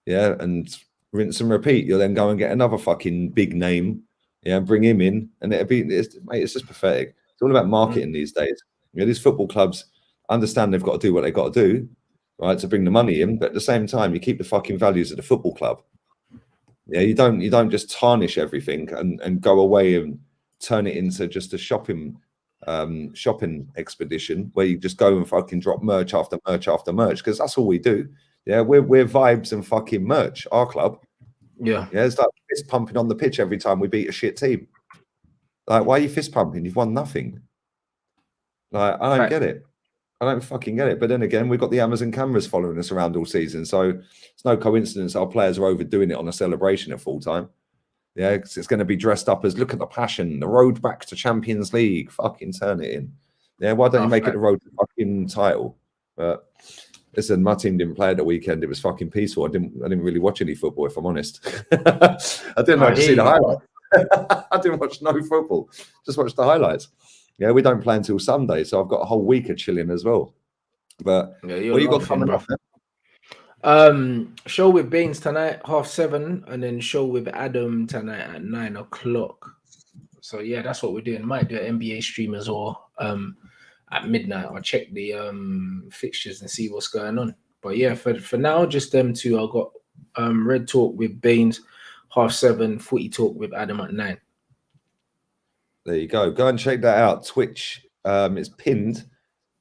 Yeah, and rinse and repeat. You'll then go and get another fucking big name. Yeah, bring him in, and it's just pathetic. It's all about marketing these days. You know, these football clubs understand they've got to do what they got to do, right, to bring the money in. But at the same time, you keep the fucking values of the football club. Yeah, you don't just tarnish everything and go away and turn it into just a shopping expedition where you just go and fucking drop merch after merch after merch, because that's all we do. Yeah, we're vibes and fucking merch. Our club. Yeah, it's like fist pumping on the pitch every time we beat a shit team. Like, why are you fist pumping? You've won nothing. Like, I don't get it. I don't fucking get it. But then again, we've got the Amazon cameras following us around all season, so it's no coincidence our players are overdoing it on a celebration at full time. Yeah, because it's going to be dressed up as, look at the passion, the road back to Champions League. Fucking turn it in. Yeah, why don't you make it the road to fucking title? But listen, my team didn't play at the weekend. It was fucking peaceful. I didn't really watch any football, if I'm honest. I didn't actually see the highlights. I didn't watch no football. Just watched the highlights. Yeah, we don't play until Sunday, so I've got a whole week of chilling as well. But what you got coming up? Show with Bants tonight, 7:30, and then show with Adam tonight at 9 o'clock. So yeah, that's what we're doing. Might do an NBA stream as well. At midnight, I'll check the fixtures and see what's going on. But yeah, for now, just them two. I got Red Talk with Baines, 7:30. Footy Talk with Adam at 9. There you go. Go and check that out. Twitch is pinned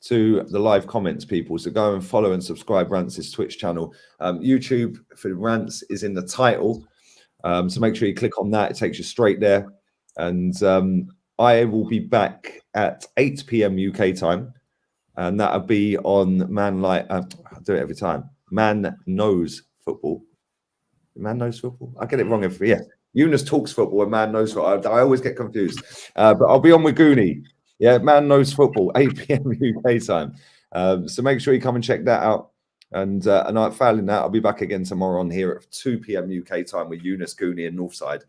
to the live comments, people. So go and follow and subscribe Rants' Twitch channel. YouTube for Rants is in the title. So make sure you click on that. It takes you straight there. And I will be back at 8 p.m. UK time. And that'll be on I do it every time. Man Knows Football. Man Knows Football? I get it wrong every, yeah. Eunice Talks Football and Man Knows Football. I always get confused. But I'll be on with Goonie. Yeah, Man Knows Football, 8 p.m. UK time. So make sure you come and check that out. And failing that, I'll be back again tomorrow on here at 2 p.m. UK time with Eunice, Goonie and Northside.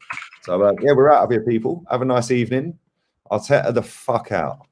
So, yeah, we're out of here, people. Have a nice evening. I'll tell the fuck out.